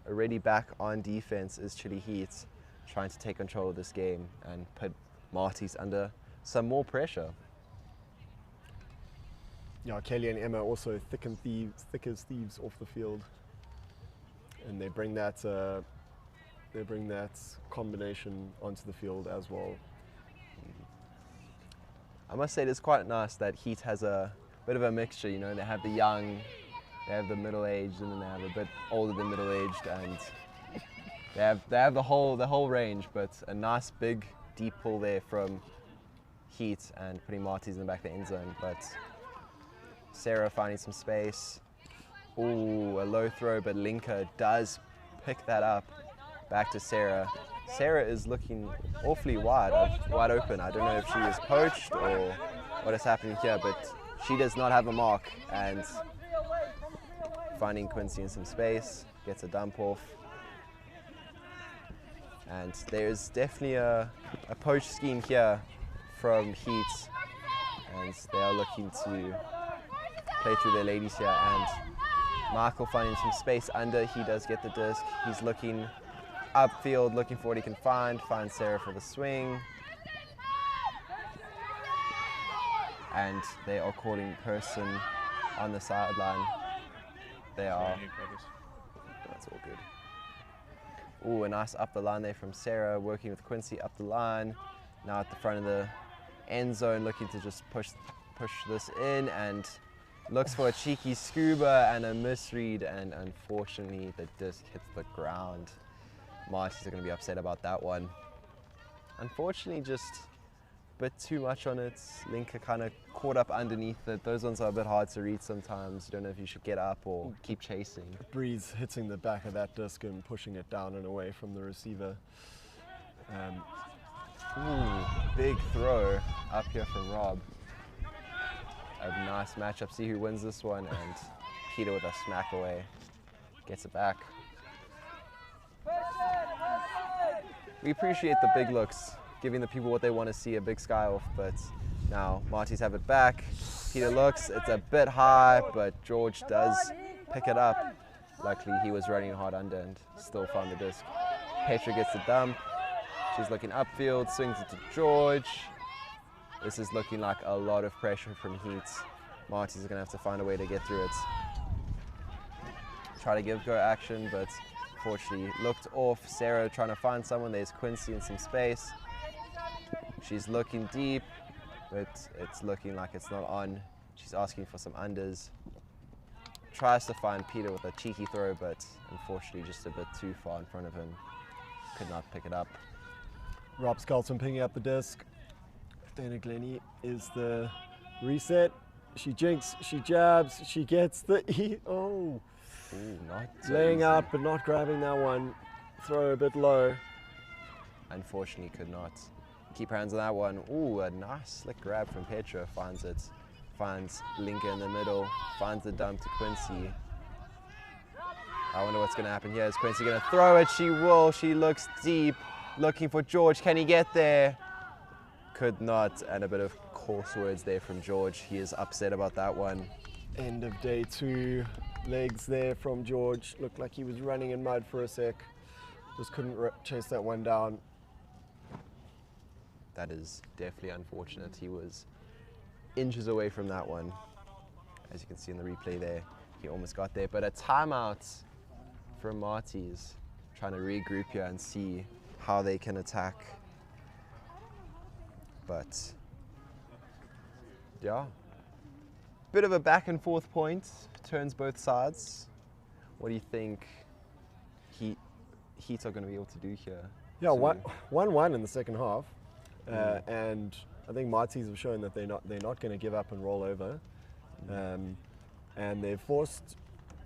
[SPEAKER 5] Already back on defense is Chilli Heat, trying to take control of this game and put Marty's under some more pressure.
[SPEAKER 6] Yeah, Kelly and Emma also thick as thieves off the field, and they bring that combination onto the field as well.
[SPEAKER 5] I must say it's quite nice that Heat has a bit of a mixture. You know, they have the young, they have the middle-aged, and then they have a bit older than middle-aged, and they have the whole range. But a nice big deep pull there from Heat and putting Marty's in the back of the end zone. But Sarah finding some space. Ooh, a low throw, but Linka does pick that up. Back to Sarah. Sarah is looking awfully wide open. I don't know if she is poached or what is happening here, but she does not have a mark, and finding Quincy in some space, gets a dump off. And there's definitely a poach scheme here from Heat, and they are looking to play through their ladies here, and Michael finding some space under. He does get the disc. He's looking upfield, looking for what he can find. Finds Sarah for the swing. And they are calling person on the sideline. They are. That's all good. Ooh, a nice up the line there from Sarah, working with Quincy up the line. Now at the front of the end zone, looking to just push this in, and looks for a cheeky scuba and a misread, and unfortunately the disc hits the ground. Marty's are going to be upset about that one. Unfortunately, just a bit too much on it. Linka kind of caught up underneath it. Those ones are a bit hard to read sometimes. You don't know if you should get up or keep chasing.
[SPEAKER 6] Breeze hitting the back of that disc and pushing it down and away from the receiver.
[SPEAKER 5] Ooh, big throw up here from Rob. A nice matchup. See who wins this one, and Peter with a smack away gets it back. We appreciate the big looks, giving the people what they want to see, a big sky off, but now Marty's have it back. Peter looks, it's a bit high, but George does pick it up. Luckily he was running hard under and still found the disc. Petra gets the dump. She's looking upfield, swings it to George. This is looking like a lot of pressure from Heat. Marty's going to have to find a way to get through it. Try to give go action, but unfortunately looked off. Sarah trying to find someone. There's Quincy in some space. She's looking deep, but it's looking like it's not on. She's asking for some unders. Tries to find Peter with a cheeky throw, but unfortunately just a bit too far in front of him. Could not pick it up.
[SPEAKER 6] Rob Skelton picking up the disc. Dana Glennie is the reset. She jinks, she jabs, she gets the
[SPEAKER 5] Ooh, not so
[SPEAKER 6] laying
[SPEAKER 5] easy.
[SPEAKER 6] out but not grabbing that one. Throw a bit low.
[SPEAKER 5] Unfortunately could not keep her hands on that one. Ooh, a nice slick grab from Petra. Finds it. Finds Linka in the middle. Finds the dump to Quincy. I wonder what's going to happen here. Is Quincy going to throw it? She will. She looks deep. Looking for George. Can he get there? Could not. And a bit of coarse words there from George. He is upset about that one.
[SPEAKER 6] End of day 2. Legs there from George. Looked like he was running in mud for a sec. Just couldn't chase that one down.
[SPEAKER 5] That is definitely unfortunate. He was inches away from that one. As you can see in the replay there, he almost got there. But a timeout from Marty's, trying to regroup here and see how they can attack. But yeah, bit of a back and forth point, turns both sides. What do you think Heat are going to be able to do here?
[SPEAKER 6] Yeah, 1-1 in the second half. And I think Marty's have shown that they're not going to give up and roll over, and they've forced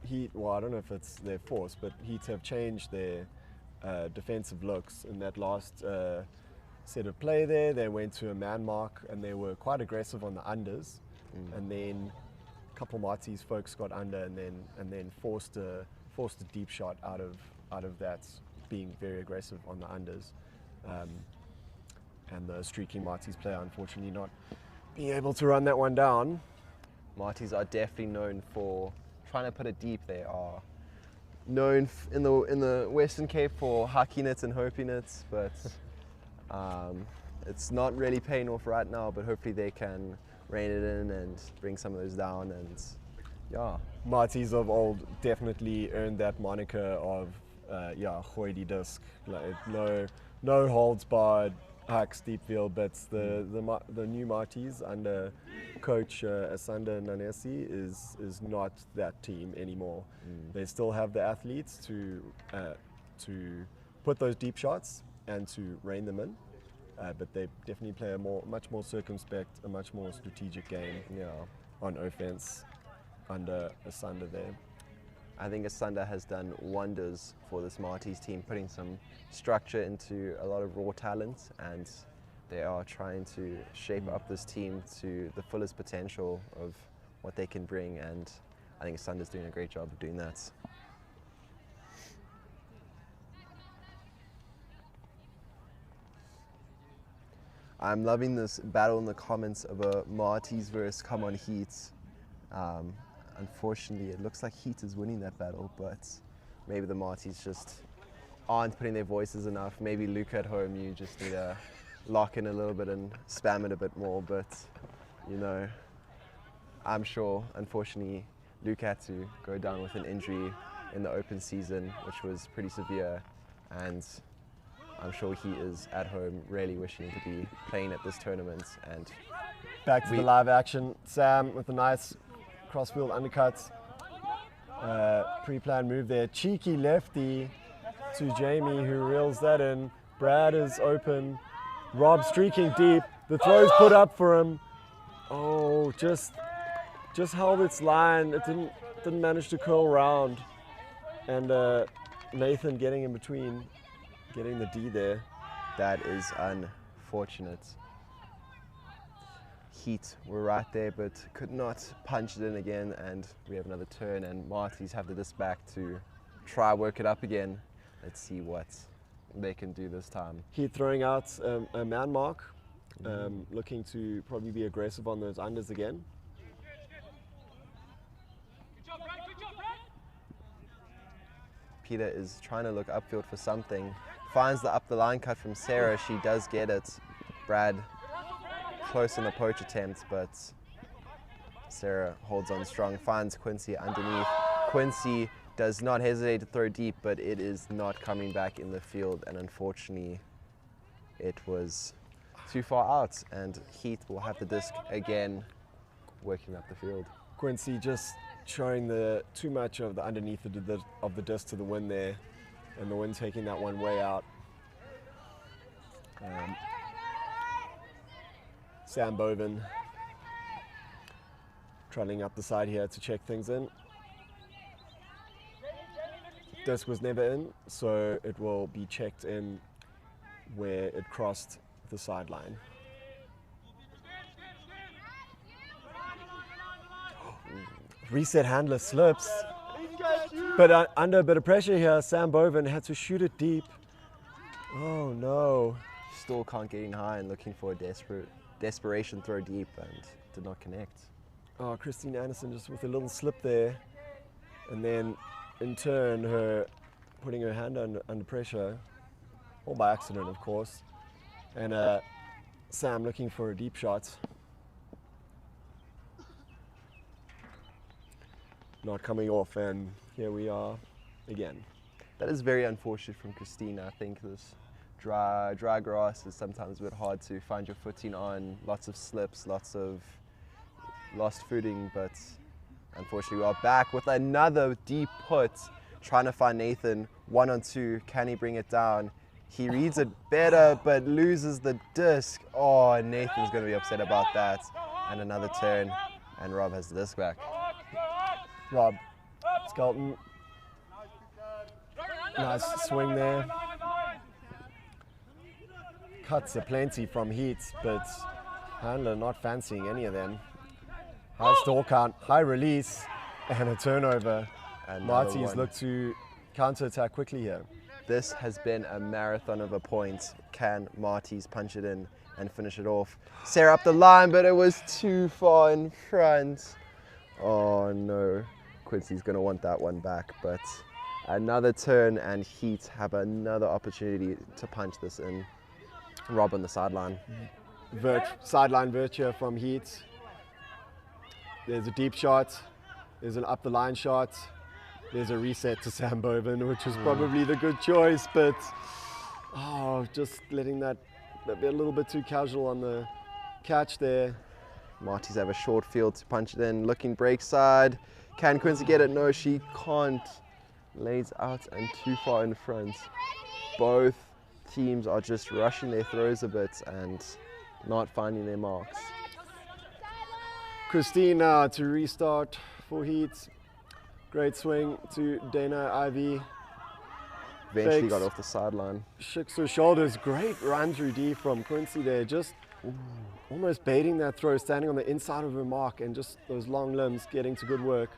[SPEAKER 6] Heat. Well, I don't know if it's their force, but Heat have changed their defensive looks in that last set of play. There, they went to a man mark and they were quite aggressive on the unders, and then a couple Marty's folks got under and then forced a deep shot out of that, being very aggressive on the unders. And the streaking Marty's player unfortunately not being able to run that one down.
[SPEAKER 5] Marty's are definitely known for trying to put it deep. They are known in the Western Cape for hucking it and hoping it, but it's not really paying off right now, but hopefully they can rein it in and bring some of those down. And yeah,
[SPEAKER 6] Marty's of old definitely earned that moniker of hoity disc, like no holds barred, hacks deep field. But the new Marty's under coach Asanda Nanesi is not that team anymore. They still have the athletes to put those deep shots and to rein them in, but they definitely play a much more circumspect, a much more strategic game on offense under Asanda there.
[SPEAKER 5] I think Asanda has done wonders for this Marty's team, putting some structure into a lot of raw talent, and they are trying to shape up this team to the fullest potential of what they can bring, and I think Asanda's doing a great job of doing that. I'm loving this battle in the comments of a Marty's versus Come On Heat. unfortunately, it looks like Heat is winning that battle, but maybe the Marties just aren't putting their voices enough. Maybe Luke at home, you just need to lock in a little bit and spam it a bit more, but you know, I'm sure, unfortunately, Luke had to go down with an injury in the open season, which was pretty severe, and I'm sure he is at home really wishing to be playing at this tournament. And
[SPEAKER 6] back to the live action. Sam with a nice crossfield undercut. Pre-planned move there. Cheeky lefty to Jamie, who reels that in. Brad is open. Rob streaking deep. The throw's put up for him. Oh, just held its line. It didn't manage to curl round. And Nathan getting in between, getting the D there.
[SPEAKER 5] that is unfortunate. Heat were right there, but could not punch it in again, and we have another turn, and Marties have the disc back to try work it up again. Let's see what they can do this time.
[SPEAKER 6] Heat throwing out a man mark, looking to probably be aggressive on those unders again.
[SPEAKER 5] Peter is trying to look upfield for something. Finds the up the line cut from Sarah. She does get it. Brad close on the poach attempt, but Sarah holds on strong. Finds Quincy underneath. Quincy does not hesitate to throw deep, but it is not coming back in the field, and unfortunately it was too far out, and Heat will have the disc again working up the field.
[SPEAKER 6] Quincy just showing the too much of the underneath of the disc to the wind there, and the wind taking that one way out. Sam Boven trotting up the side here to check things in. Disc was never in, so it will be checked in where it crossed the sideline. Reset handler slips, but under a bit of pressure here, Sam Boven had to shoot it deep. Oh no.
[SPEAKER 5] Still can't get in high and looking for a desperation throw deep, and did not connect.
[SPEAKER 6] Oh, Christine Anderson just with a little slip there, and then in turn her putting her hand under pressure, all by accident of course, and Sam looking for a deep shot. Not coming off, and here we are again.
[SPEAKER 5] That is very unfortunate from Christina. I think this dry grass is sometimes a bit hard to find your footing on. Lots of slips, lots of lost footing, but unfortunately we are back with another deep put, trying to find Nathan 1-on-2. Can he bring it down? He reads it better, but loses the disc. Oh, Nathan's going to be upset about that. And another turn, and Rob has the disc back.
[SPEAKER 6] Rob Skelton, nice swing there. Cuts aplenty from Heat, but handler not fancying any of them. High stall count, high release, and a turnover. And Marties look to counter-attack quickly here.
[SPEAKER 5] This has been a marathon of a point. Can Marties punch it in and finish it off? Sarah up the line, but it was too far in front. Oh no. Quincy's going to want that one back, but another turn, and Heat have another opportunity to punch this in. Rob on the sideline.
[SPEAKER 6] Sideline virtue from Heat. There's a deep shot. There's an up the line shot. There's a reset to Sam Boven, which is probably the good choice, but just letting that be a little bit too casual on the catch there.
[SPEAKER 5] Marties have a short field to punch it in. Looking break side. Can Quincy get it? No, she can't. Lays out and too far in front. Both teams are just rushing their throws a bit and not finding their marks.
[SPEAKER 6] Christina to restart for Heat. Great swing to Dana Ivy.
[SPEAKER 5] Eventually got off the sideline.
[SPEAKER 6] Shakes her shoulders. Great run through D from Quincy there. Just almost baiting that throw, standing on the inside of her mark, and just those long limbs getting to good work.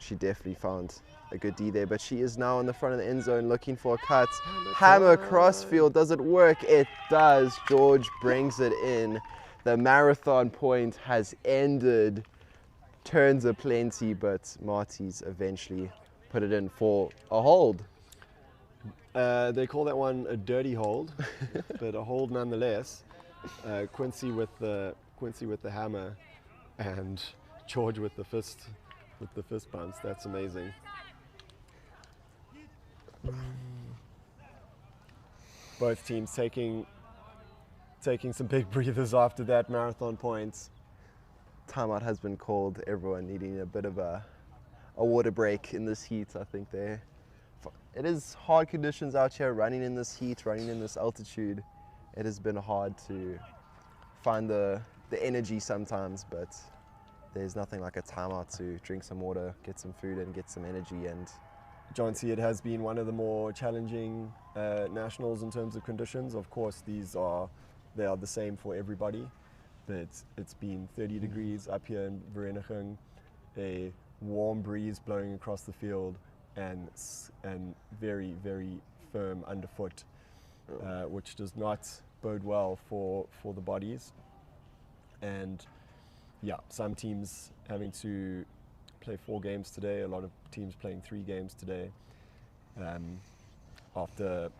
[SPEAKER 5] She definitely found a good D there, but she is now in the front of the end zone looking for a cut. Hammer crossfield, does it work? It does. George brings it in. The marathon point has ended. turns aplenty, but Marty's eventually put it in for a hold.
[SPEAKER 6] They call that one a dirty hold, but a hold nonetheless. Quincy with the hammer, and George with the fist bumps. That's amazing. Both teams taking some big breathers after that marathon points.
[SPEAKER 5] Timeout has been called. Everyone needing a bit of a water break in this heat. I think it is hard conditions out here, running in this heat, running in this altitude. It has been hard to find the energy sometimes, but there's nothing like a timeout to drink some water, get some food and get some energy. And
[SPEAKER 6] John C, it has been one of the more challenging nationals in terms of conditions. Of course, they are the same for everybody, but it's been 30 degrees up here in Vereeniging, a warm breeze blowing across the field, and very, very firm underfoot, which does not bode well for the bodies. And yeah, some teams having to play 4 games today, a lot of teams playing 3 games today after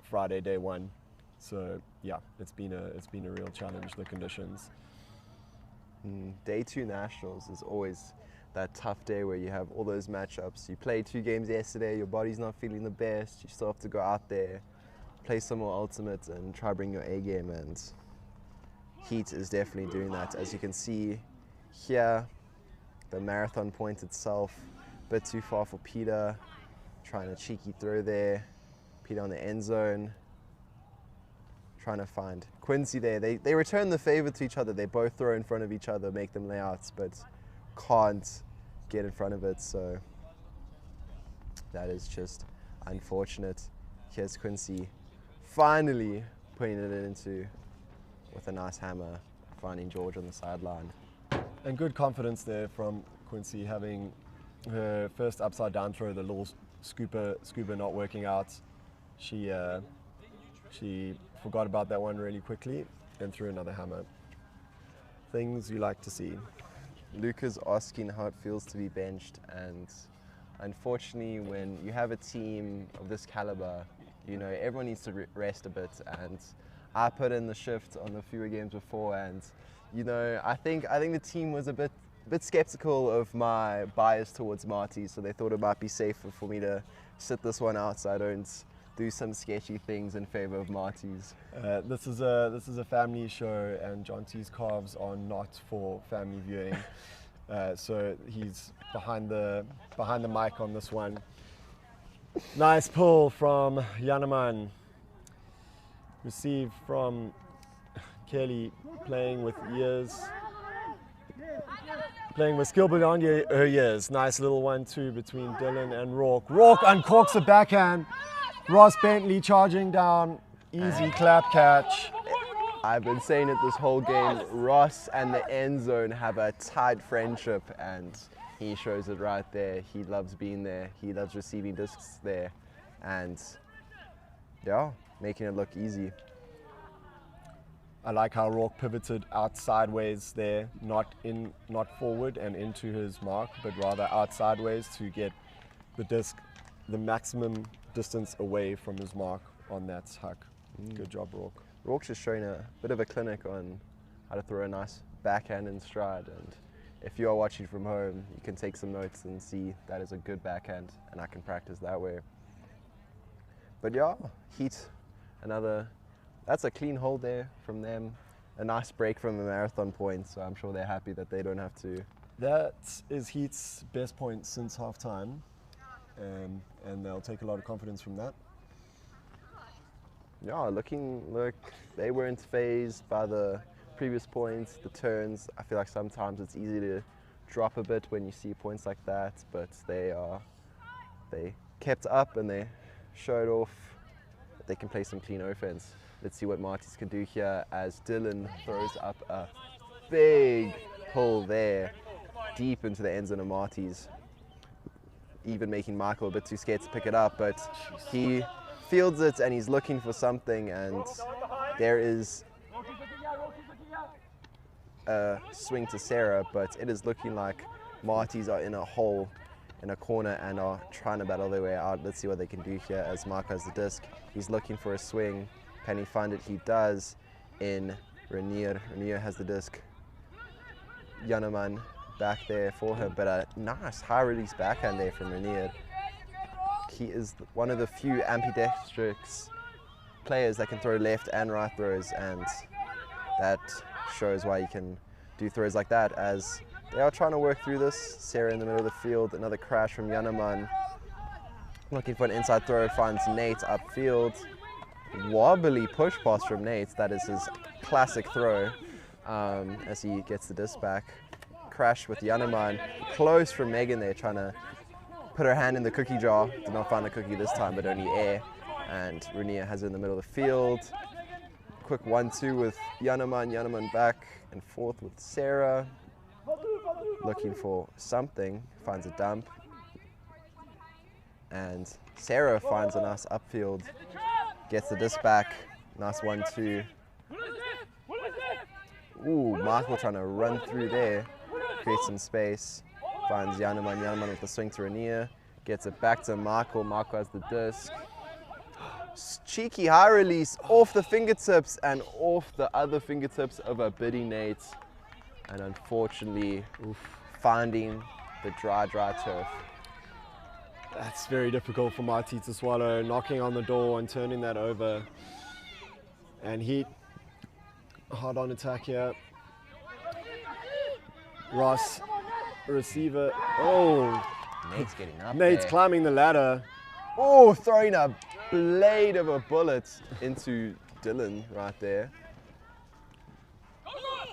[SPEAKER 6] Friday day 1. So yeah, it's been a real challenge, the conditions.
[SPEAKER 5] Day 2 nationals is always that tough day where you have all those matchups. You played 2 games yesterday, your body's not feeling the best, you still have to go out there, play some more ultimate and try bring your A game, and heat is definitely doing that. As you can see here, the marathon point itself, a bit too far for Peter, trying a cheeky throw there. Peter on the end zone, trying to find Quincy there. They return the favor to each other. They both throw in front of each other, make them layouts, but can't get in front of it. So that is just unfortunate. Here's Quincy finally putting it into with a nice hammer, finding George on the sideline.
[SPEAKER 6] And good confidence there from Quincy, having her first upside down throw, the little scuba not working out. She forgot about that one really quickly and threw another hammer. Things you like to see.
[SPEAKER 5] Luca's asking how it feels to be benched, and unfortunately when you have a team of this caliber, you know, everyone needs to rest a bit, and I put in the shift on the fewer games before, and you know, I think the team was a bit skeptical of my bias towards Marty, so they thought it might be safer for me to sit this one out so I don't do some sketchy things in favor of Marty's.
[SPEAKER 6] This is a family show, and John T's calves are not for family viewing. So he's behind the mic on this one. Nice pull from Yaneman. Received from Kelly, playing with skill beyond her years. Nice little 1-2 between Dylan and Rourke. Rourke uncorks a backhand. Ross Bentley charging down, easy clap catch.
[SPEAKER 5] I've been saying it this whole game, Ross and the end zone have a tight friendship, and he shows it right there. He loves being there, he loves receiving discs there, and yeah, making it look easy.
[SPEAKER 6] I like how Rourke pivoted out sideways there, not forward and into his mark, but rather out sideways to get the disc the maximum distance away from his mark on that huck. Good job, Rourke.
[SPEAKER 5] Rourke's just showing a bit of a clinic on how to throw a nice backhand in stride, and if you are watching from home, you can take some notes and see that is a good backhand, and I can practice that way. But yeah, heat, that's a clean hold there from them. A nice break from the marathon point, so I'm sure they're happy that they don't have to.
[SPEAKER 6] That is Heat's best point since halftime, and they'll take a lot of confidence from that.
[SPEAKER 5] Yeah, looking like they weren't phased by the previous points, the turns. I feel like sometimes it's easy to drop a bit when you see points like that, but they kept up and they showed off that they can play some clean offense. Let's see what Marty's can do here as Dylan throws up a big pull there, deep into the end zone of Marty's, even making Michael a bit too scared to pick it up, but he fields it and he's looking for something, and there is a swing to Sarah, but it is looking like Marties are in a hole in a corner and are trying to battle their way out. Let's see what they can do here as Mark has the disc. He's looking for a swing. Can he find it? He does in Renier. Renier has the disc. Yaneman back there for him, but a nice high release backhand there from Renier. He is one of the few ambidextrous players that can throw left and right throws, and that shows why he can do throws like that as they are trying to work through this. Sarah in the middle of the field, another crash from Yaneman. Looking for an inside throw, finds Nate upfield. Wobbly push pass from Nate, that is his classic throw as he gets the disc back. Crash with Yaneman, close from Megan there, trying to put her hand in the cookie jar. Did not find a cookie this time, but only air. And Renier has it in the middle of the field. Quick 1-2 with Yaneman. Yaneman back and forth with Sarah. Looking for something, finds a dump. And Sarah finds a nice upfield, gets the disc back. Nice 1-2. Ooh, Michael trying to run through there, create some space. Finds Yaneman. Yaneman with the swing to Renier. Gets it back to Michael. Michael has the disc. Cheeky high release off the fingertips and off the other fingertips of a bidding Nate. And unfortunately, finding the dry turf.
[SPEAKER 6] That's very difficult for Marty to swallow, knocking on the door and turning that over. And Heat, hard on attack here. Ross, receiver. Oh,
[SPEAKER 5] Nate's getting up
[SPEAKER 6] Nate's
[SPEAKER 5] there.
[SPEAKER 6] climbing the ladder.
[SPEAKER 5] Oh, throwing a blade of a bullet into Dylan right there.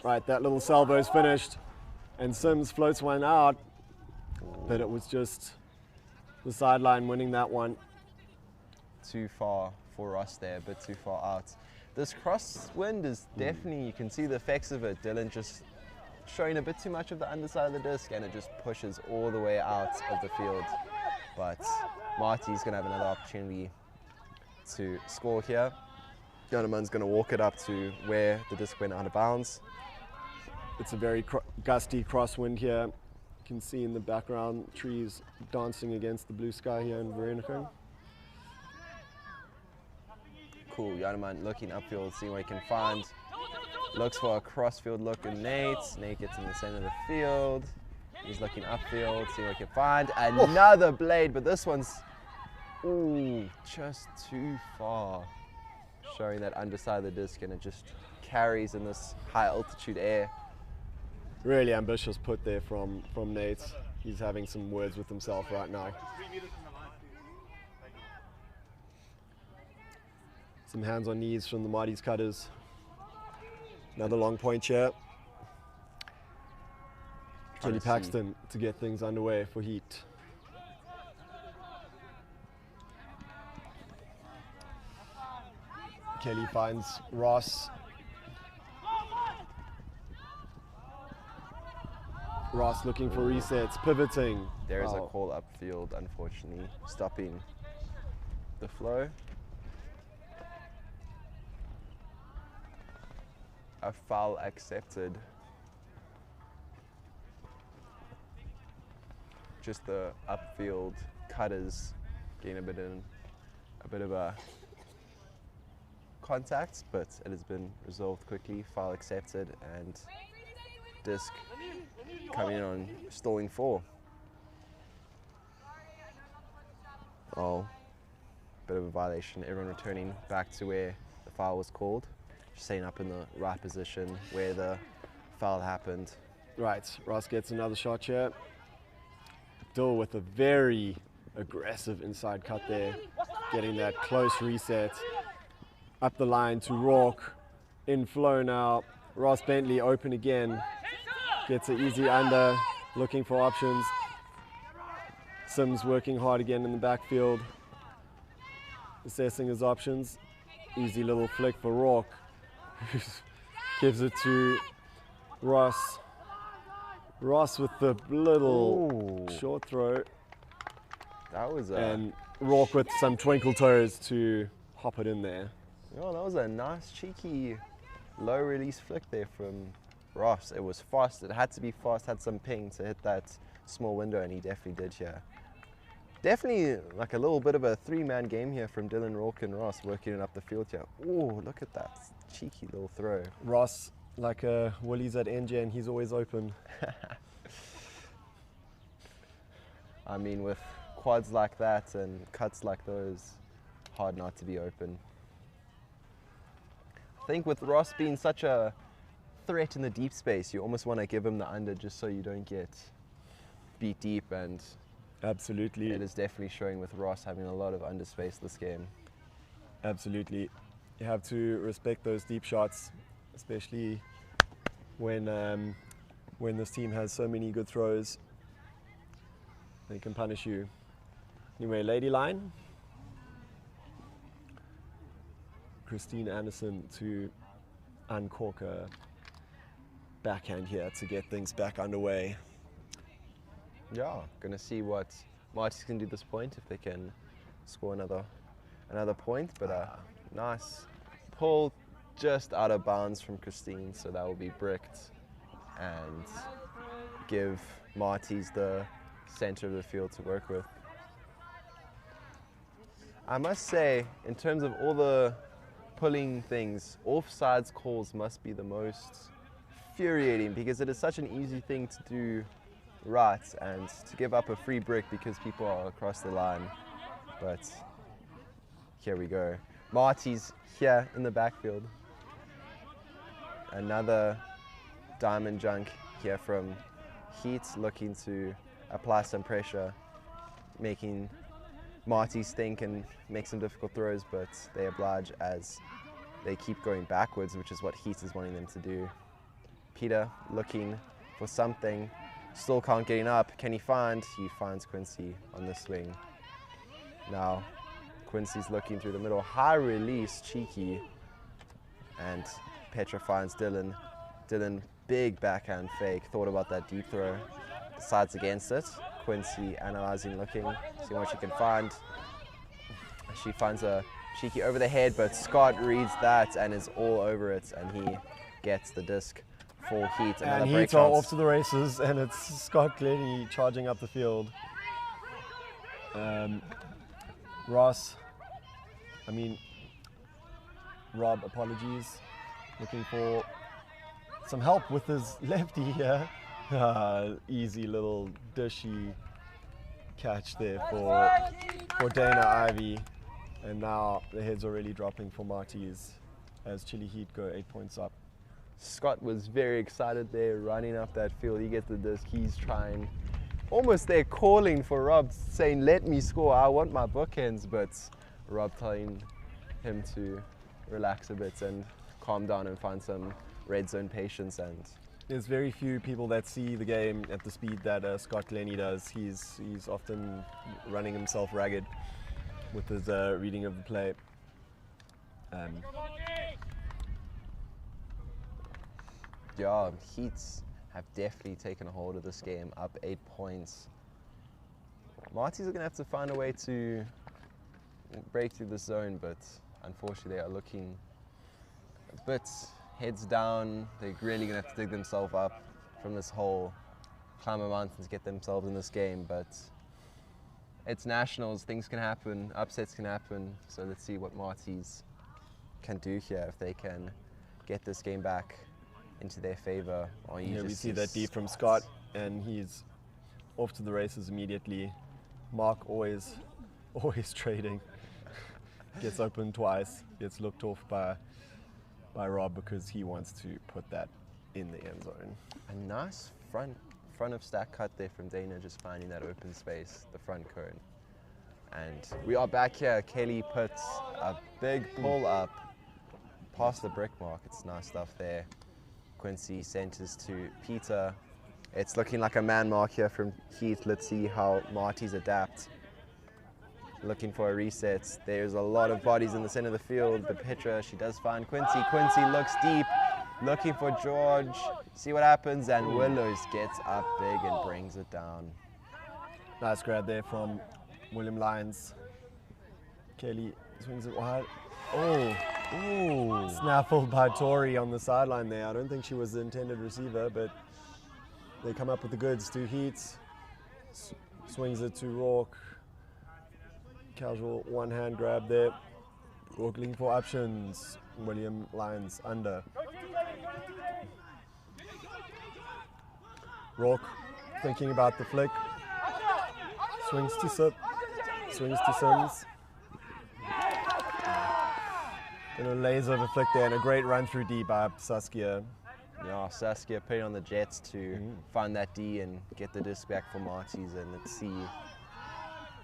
[SPEAKER 6] Right, that little salvo's finished. And Sims floats one out, but it was just the sideline winning that one.
[SPEAKER 5] Too far for Ross there, but too far out. This crosswind is definitely, you can see the effects of it. Dylan just showing a bit too much of the underside of the disc, and it just pushes all the way out of the field. But Marty's going to have another opportunity to score here. Yaneman's going to walk it up to where the disc went out of bounds.
[SPEAKER 6] It's a very gusty crosswind here. You can see in the background trees dancing against the blue sky here in Veronica.
[SPEAKER 5] Cool, Yaneman looking upfield, seeing what he can find. Looks for a crossfield look in Nate. Nate gets in the center of the field. He's looking upfield, seeing what he can find. Another blade, but this one's just too far. Showing that underside of the disc, and it just carries in this high altitude air.
[SPEAKER 6] Really ambitious put there from Nate. He's having some words with himself right now. Some hands on knees from the Marty's cutters. Another long point here. Kelly Paxton to get things underway for Heat. Kelly finds Ross. Ross looking for resets, pivoting.
[SPEAKER 5] There is a call upfield, unfortunately, stopping the flow. A foul accepted. Just the upfield cutters getting a bit of a contact, but it has been resolved quickly. Foul accepted, and disc coming in on stalling 4. Oh, bit of a violation. Everyone returning back to where the foul was called. Just staying up in the right position where the foul happened.
[SPEAKER 6] Right, Ross gets another shot here. Dill with a very aggressive inside cut there, getting that close reset. Up the line to Rourke, in flow now. Ross Bentley open again, gets an easy under, looking for options. Sims working hard again in the backfield, assessing his options. Easy little flick for Rourke, gives it to Ross. Ross with the little short throw.
[SPEAKER 5] That was
[SPEAKER 6] and Rourke with some twinkle toes to hop it in there.
[SPEAKER 5] Oh, that was a nice cheeky low release flick there from Ross. It was fast, it had to be fast, had some ping to hit that small window, and he definitely did here. Definitely like a little bit of a three-man game here from Dylan, Rourke and Ross working it up the field here. Oh, look at that cheeky little throw.
[SPEAKER 6] Ross, like Willie's at NJ, and he's always open.
[SPEAKER 5] I mean, with quads like that and cuts like those, hard not to be open. I think with Ross being such a threat in the deep space, you almost want to give him the under just so you don't get beat deep, and
[SPEAKER 6] Absolutely.
[SPEAKER 5] it is definitely showing with Ross having a lot of under space this game.
[SPEAKER 6] Absolutely. You have to respect those deep shots, especially when this team has so many good throws. They can punish you. Anyway, lady line. Christine Anderson to uncork a backhand here to get things back underway.
[SPEAKER 5] Yeah, gonna see what Marty's can do this point, if they can score another point, but nice pull just out of bounds from Christine, so that will be bricked and give Marty's the center of the field to work with. I must say, in terms of all the pulling things, offsides calls must be the most infuriating, because it is such an easy thing to do right and to give up a free brick because people are across the line. But here we go. Marty's here in the backfield. Another diamond junk here from Heat, looking to apply some pressure, making Marty's think and make some difficult throws, but they oblige as they keep going backwards, which is what Heat is wanting them to do. Peter looking for something, still can't get up. Can he find? He finds Quincy on the swing. Now Quincy's looking through the middle, high release, cheeky, and Petra finds Dylan. Dylan, big backhand fake, thought about that deep throw, decides against it. Quincy analyzing, looking, seeing what she can find. She finds a cheeky over the head, but Scott reads that and is all over it, and he gets the disc for Heat.
[SPEAKER 6] And Heat are off to the races, and it's Scott Glennie charging up the field. Rob, apologies, looking for some help with his lefty here. Easy little dishy catch there for Dana Ivy. And now the heads are really dropping for Marty's as Chilli Heat go 8 points up.
[SPEAKER 5] Scott was very excited there, running up that field. He gets the disc, he's trying, almost there calling for Rob, saying, let me score, I want my bookends, but Rob telling him to relax a bit and calm down and find some red zone patience. And
[SPEAKER 6] there's very few people that see the game at the speed that Scott Glennie does. He's often running himself ragged with his reading of the play.
[SPEAKER 5] Yeah, Heats have definitely taken a hold of this game, up 8 points. Marty's are going to have to find a way to break through the zone, but unfortunately they are looking a bit heads down. They're really going to have to dig themselves up from this hole, climb a mountain to get themselves in this game, but it's nationals, things can happen, upsets can happen, so let's see what Marty's can do here, if they can get this game back into their favor. Or you
[SPEAKER 6] we see that deep from Scott, and he's off to the races immediately. Mark always trading. Gets open twice, gets looked off by Rob because he wants to put that in the end zone.
[SPEAKER 5] A nice front of stack cut there from Dana, just finding that open space, the front cone. And we are back here. Kelly puts a big pull up past the brick mark. It's nice stuff there. Quincy centers to Peter. It's looking like a man mark here from Heath. Let's see how Marty's adapt. Looking for a reset. There's a lot of bodies in the center of the field, but Petra, she does find Quincy. Quincy looks deep, looking for George. See what happens, and Willows gets up big and brings it down.
[SPEAKER 6] Nice grab there from William Lyons. Kelly swings it wide. Snaffled by Tori on the sideline there. I don't think she was the intended receiver, but they come up with the goods. 2 Heats. Swings it to Rourke. Casual one-hand grab there. Rourke looking for options. William lines under. Rourke thinking about the flick. Swings to Sip. Swings to Sims. And a lays over flick there and a great run through D by Saskia.
[SPEAKER 5] Yeah, Saskia putting on the jets to find that D and get the disc back for Marties, and let's see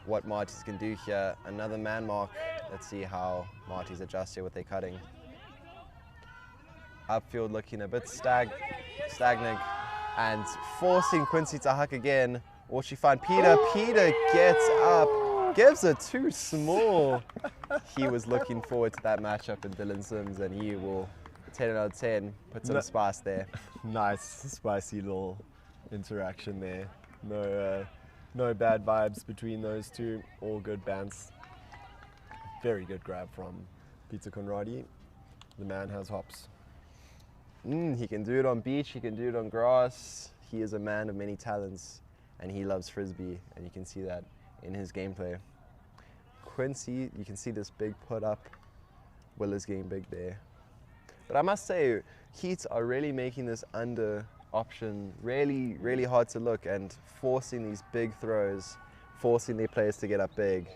[SPEAKER 5] what Marties can do here. Another man mark. Let's see how Marties adjust here with their cutting. Upfield looking a bit stagnant and forcing Quincy to huck again. Or she find Peter. Peter gets up, gives it too small. He was looking forward to that matchup in Dylan Sims, and he will 10 out of 10, put some spice there.
[SPEAKER 6] Nice, spicy little interaction there. No bad vibes between those two. All good bands. Very good grab from Peter Conradi. The man has hops.
[SPEAKER 5] He can do it on beach, he can do it on grass. He is a man of many talents, and he loves Frisbee, and you can see that in his gameplay. Quincy, you can see this big put up. Will is getting big there. But I must say, Heat are really making this under option really, really hard to look and forcing these big throws, forcing their players to get up big.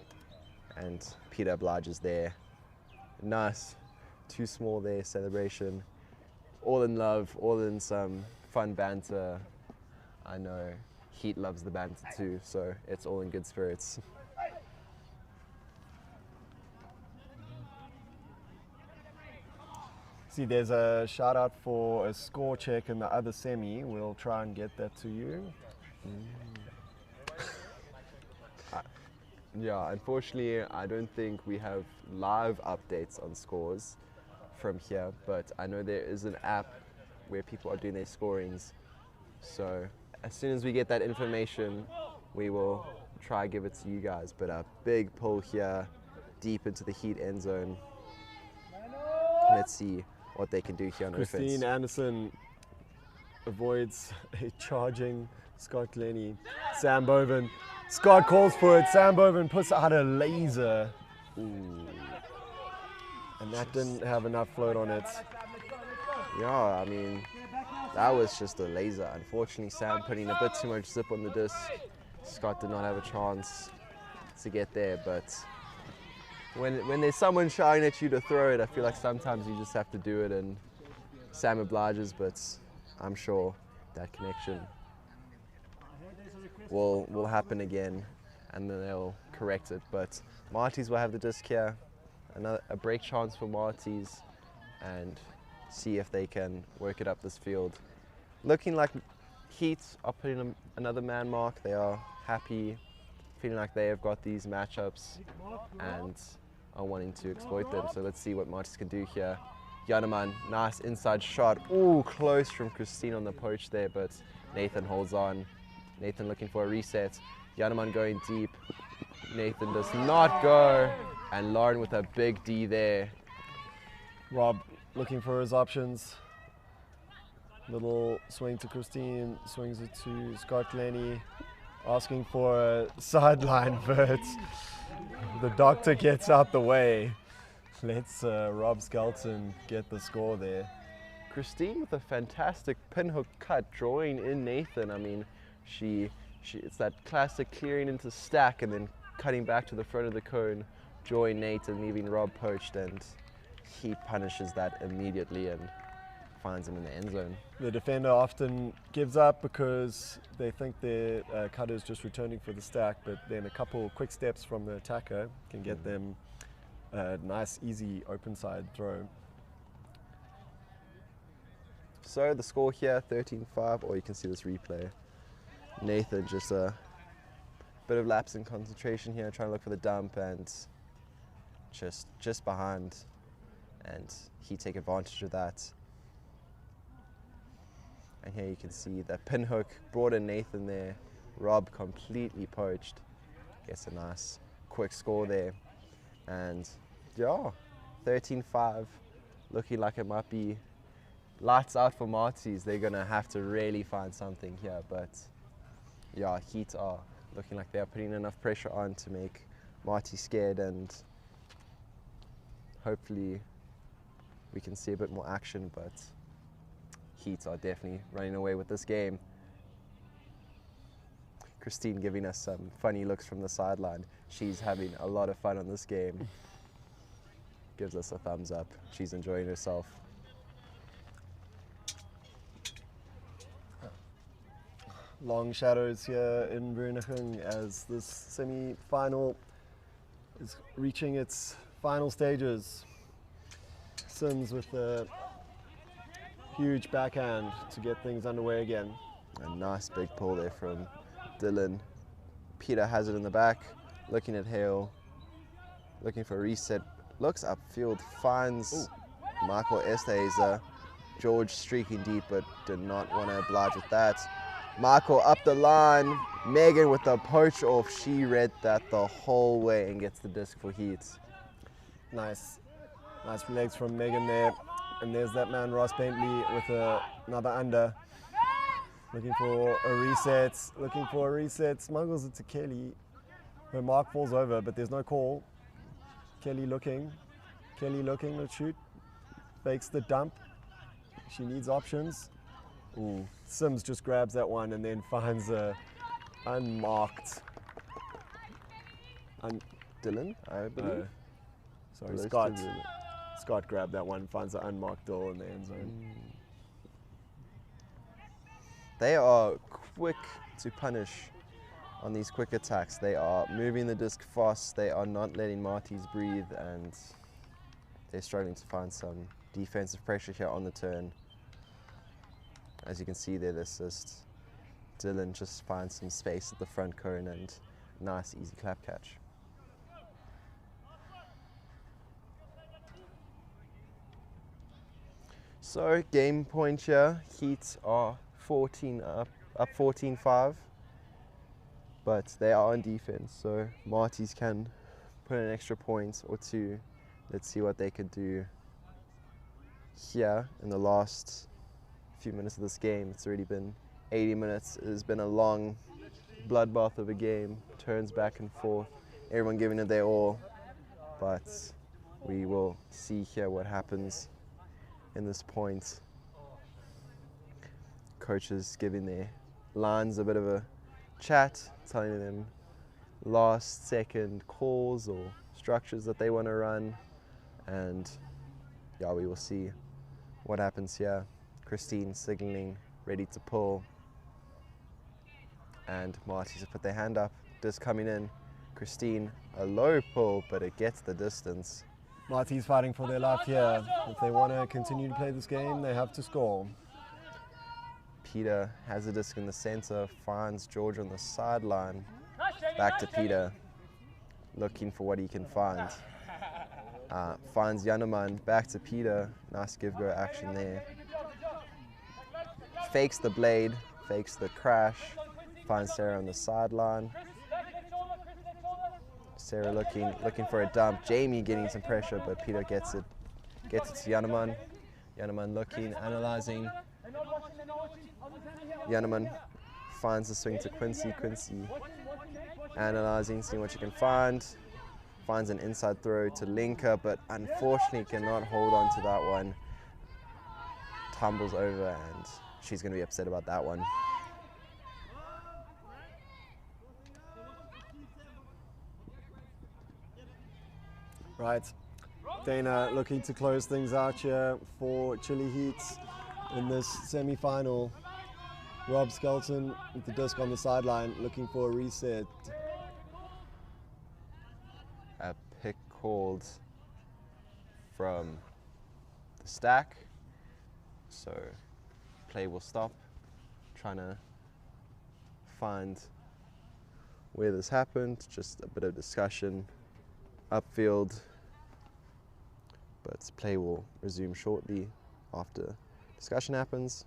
[SPEAKER 5] And Peter obliges there. Nice. Too small there, celebration. All in love, all in some fun banter. I know Heat loves the banter too, so it's all in good spirits.
[SPEAKER 6] See, there's a shout out for a score check in the other semi. We'll try and get that to you.
[SPEAKER 5] Yeah, unfortunately, I don't think we have live updates on scores from here, but I know there is an app where people are doing their scorings. So as soon as we get that information, we will try to give it to you guys. But a big pull here, deep into the Heat end zone. Let's see what they can do here on
[SPEAKER 6] Christine
[SPEAKER 5] offense.
[SPEAKER 6] Anderson avoids a charging Scott Glennie. Sam Boven. Scott calls for it. Sam Boven puts out a laser.
[SPEAKER 5] Ooh.
[SPEAKER 6] And that didn't have enough float on it.
[SPEAKER 5] Yeah, I mean, that was just a laser. Unfortunately, Sam putting a bit too much zip on the disc. Scott did not have a chance to get there, but when there's someone shouting at you to throw it, I feel like sometimes you just have to do it, and Sam obliges, but I'm sure that connection will happen again, and then they'll correct it. But Marties will have the disc here. A break chance for Marties, and see if they can work it up this field. Looking like Heat are putting another man mark. They are happy, feeling like they have got these matchups and are wanting to exploit them. So let's see what Marties can do here. Janeman, nice inside shot. Ooh, close from Christine on the poach there, but Nathan holds on. Nathan looking for a reset. Janeman going deep. Nathan does not go. And Lauren with a big D there.
[SPEAKER 6] Rob looking for his options. Little swing to Christine, swings it to Scott Glennie, asking for a sideline vert. The doctor gets out the way. Let's Rob Skelton get the score there.
[SPEAKER 5] Christine with a fantastic pinhook cut, drawing in Nathan. I mean, it's that classic clearing into stack and then cutting back to the front of the cone, drawing Nathan, leaving Rob poached, and he punishes that immediately and finds him in the end zone.
[SPEAKER 6] The defender often gives up because they think their cutter is just returning for the stack, but then a couple quick steps from the attacker can get them a nice, easy open side throw.
[SPEAKER 5] So the score here, 13-5, or you can see this replay. Nathan just a bit of lapse in concentration here, trying to look for the dump and just behind, and he take advantage of that. And here you can see the pinhook brought in Nathan there. Rob completely poached. Gets a nice quick score there. And yeah, 13-5, looking like it might be lights out for Marties. They're gonna have to really find something here, but yeah, Heat are looking like they are putting enough pressure on to make Marty scared, and hopefully we can see a bit more action, but Heat are definitely running away with this game. Christine giving us some funny looks from the sideline. She's having a lot of fun on this game. Gives us a thumbs up. She's enjoying herself.
[SPEAKER 6] Long shadows here in Vereeniging as this semi-final is reaching its final stages. Sims with a huge backhand to get things underway again.
[SPEAKER 5] A nice big pull there from Dylan. Peter has it in the back, looking at Hale, looking for a reset, looks upfield, finds Michael Esteiza. George streaking deep, but did not want to oblige with that. Michael up the line, Megan with the poach off. She read that the whole way and gets the disc for Heat.
[SPEAKER 6] Nice legs from Megan there. And there's that man, Ross Bentley, with another under. Looking for a reset, smuggles it to Kelly. Her mark falls over, but there's no call. Kelly looking, let's shoot. Fakes the dump. She needs options. Ooh. Sims just grabs that one and then finds a unmarked.
[SPEAKER 5] Dylan, I believe.
[SPEAKER 6] Sorry, Scott. Scott grabbed that one, finds an unmarked goal in the end zone.
[SPEAKER 5] They are quick to punish on these quick attacks. They are moving the disc fast. They are not letting Martys breathe, and they're struggling to find some defensive pressure here on the turn. As you can see there, the assist. Dylan just finds some space at the front cone and nice easy clap catch. So game point here, Heat are 14 up 14-5, but they are on defense, so Martys can put an extra point or two. Let's see what they could do here in the last few minutes of this game. It's already been 80 minutes. It has been a long bloodbath of a game, turns back and forth, everyone giving it their all, but we will see here what happens in this point. Coaches giving their lines a bit of a chat, telling them last second calls or structures that they want to run, and yeah, we will see what happens here. Christine signaling ready to pull, and Marty's have put their hand up, disc coming in. Christine, a low pull, but it gets the distance.
[SPEAKER 6] Marty's fighting for their life here. If they want to continue to play this game, they have to score.
[SPEAKER 5] Peter has a disc in the center, finds George on the sideline. Back to Peter, looking for what he can find. Finds Yaneman, back to Peter. Nice give-go action there. Fakes the blade, fakes the crash. Finds Sarah on the sideline. Sarah looking for a dump. Jamie getting some pressure, but Peter gets it to Yaneman. Yaneman looking, analyzing. Yaneman finds the swing to Quincy. Quincy analyzing, seeing what she can find. Finds an inside throw to Linka, but unfortunately cannot hold on to that one. Tumbles over, and she's going to be upset about that one.
[SPEAKER 6] Right, Dana looking to close things out here for Chilli Heat in this semi-final. Rob Skelton with the disc on the sideline, looking for a reset.
[SPEAKER 5] A pick called from the stack, so play will stop. Trying to find where this happened, just a bit of discussion upfield, but play will resume shortly after discussion happens.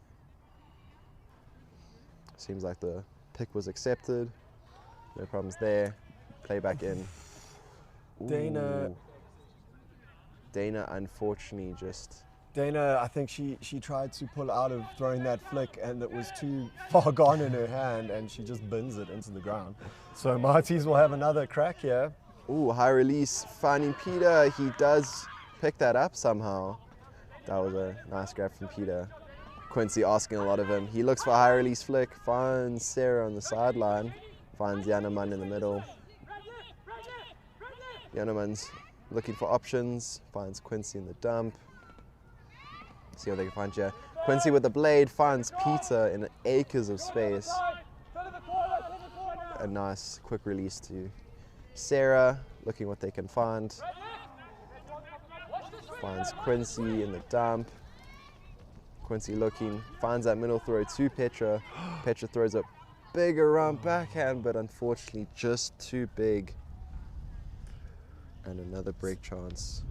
[SPEAKER 5] Seems like the pick was accepted, no problems there. Play back in.
[SPEAKER 6] Dana
[SPEAKER 5] Dana unfortunately just
[SPEAKER 6] Dana, I think she tried to pull out of throwing that flick and it was too far gone in her hand and she just bins it into the ground. So Marties will have another crack here.
[SPEAKER 5] Ooh, high release, finding Peter. He does pick that up somehow. That was a nice grab from Peter. Quincy asking a lot of him. He looks for a high release flick, finds Sarah on the sideline, finds Janneman in the middle. Janneman's looking for options, finds Quincy in the dump. See what they can find here. Quincy with the blade finds Peter in acres of space. A nice quick release to Sarah, looking what they can find. Finds Quincy in the dump. Quincy looking, finds that middle throw to Petra. Petra throws a bigger round backhand, but unfortunately just too big. And another break chance.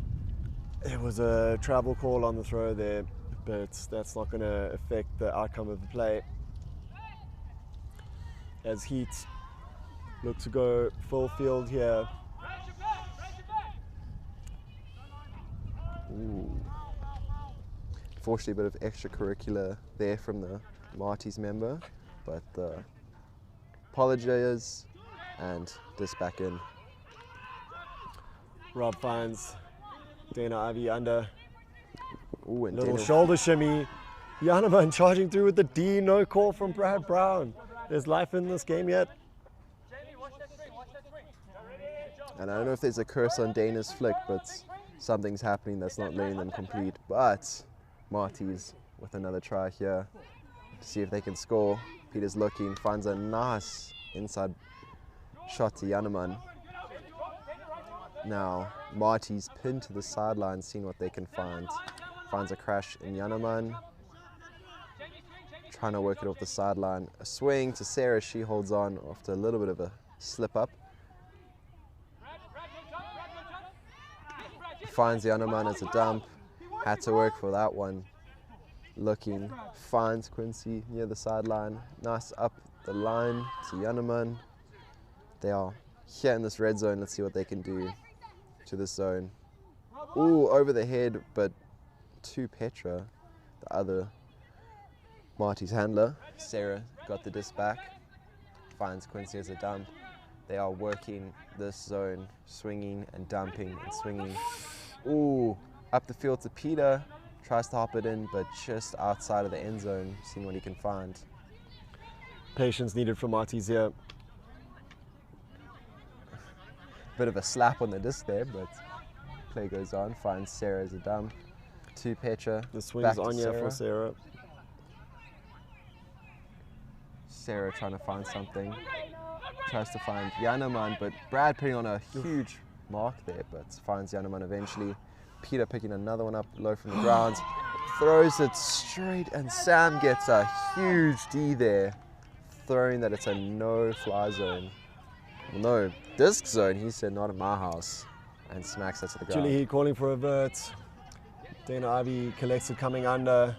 [SPEAKER 6] It was a travel call on the throw there, but that's not going to affect the outcome of the play. As Heat look to go full field here.
[SPEAKER 5] Ooh. Unfortunately, a bit of extracurricular there from the Marties member, but apologize and this back in.
[SPEAKER 6] Rob finds Dana Ivy under.
[SPEAKER 5] Ooh, and
[SPEAKER 6] Little
[SPEAKER 5] Dana,
[SPEAKER 6] shoulder shimmy. Janneman charging through with the D, no call from Brad Brown. There's life in this game yet.
[SPEAKER 5] and I don't know if there's a curse on Dana's flick, but something's happening that's not letting them complete. But Marties with another try here to see if they can score. Peter's looking, finds a nice inside shot to Janneman. Now Marties pinned to the sideline, seeing what they can find. Finds a crash in Janneman. Trying to work it off the sideline. A swing to Sarah, she holds on after a little bit of a slip up. Finds Janneman as a dump. Had to work for that one. Looking, finds Quincy near the sideline. Nice up the line to Janneman. They are here in this red zone. Let's see what they can do to this zone. Ooh, over the head, but to Petra, the other Marty's handler. Sarah got the disc back. Finds Quincy as a dump. They are working this zone, swinging and dumping and swinging. Ooh, up the field to Peter. Tries to hop it in, but just outside of the end zone, seeing what he can find.
[SPEAKER 6] Patience needed from Marties here.
[SPEAKER 5] Bit of a slap on the disc there, but play goes on. Finds Sarah as a dump. To Petra.
[SPEAKER 6] The swing's on here for Sarah.
[SPEAKER 5] Sarah trying to find something. Tries to find Janneman, but Brad putting on a huge mark there, but finds Janneman eventually. Peter picking another one up low from the ground. Throws it straight, and Sam gets a huge D there. Throwing that it's a no-fly zone. Well, no, disc zone, he said, not in my house. And smacks that to the ground.
[SPEAKER 6] Chilli calling for a vert. Dana Ivy collects it coming under.